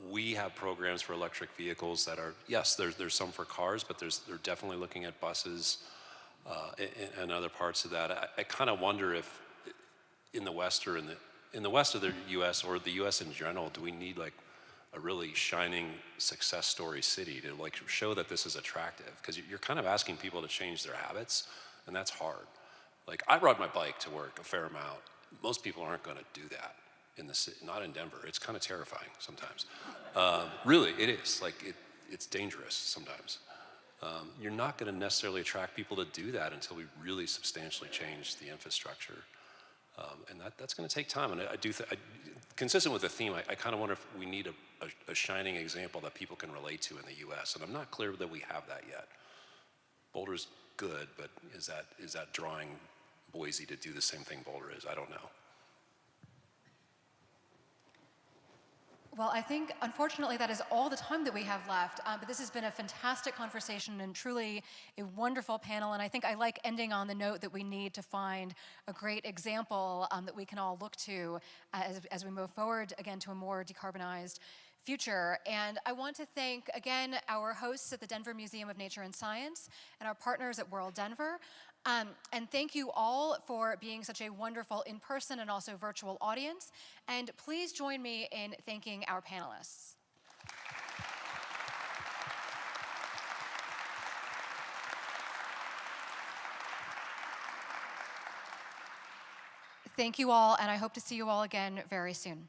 We have programs for electric vehicles that are, yes, there's some for cars, but they're definitely looking at buses and other parts of that. I kind of wonder if in the West or in the West of the U.S. or the U.S. in general, do we need like a really shining success story city to like show that this is attractive? Because you're kind of asking people to change their habits, and that's hard. Like I ride my bike to work a fair amount. Most people aren't going to do that in the city, not in Denver. It's kind of terrifying sometimes. Really, it is. Like it's dangerous sometimes. You're not going to necessarily attract people to do that until we really substantially change the infrastructure. And that's going to take time. And I do consistent with the theme, I kind of wonder if we need a shining example that people can relate to in the U.S. And I'm not clear that we have that yet. Boulder's good, but is that drawing Boise to do the same thing Boulder is? I don't know. Well, I think, unfortunately, that is all the time that we have left. But this has been a fantastic conversation and truly a wonderful panel. And I think I like ending on the note that we need to find a great example that we can all look to as we move forward, again, to a more decarbonized future. And I want to thank, again, our hosts at the Denver Museum of Nature and Science and our partners at WorldDenver. And thank you all for being such a wonderful in-person and also virtual audience. And please join me in thanking our panelists. Thank you all, and I hope to see you all again very soon.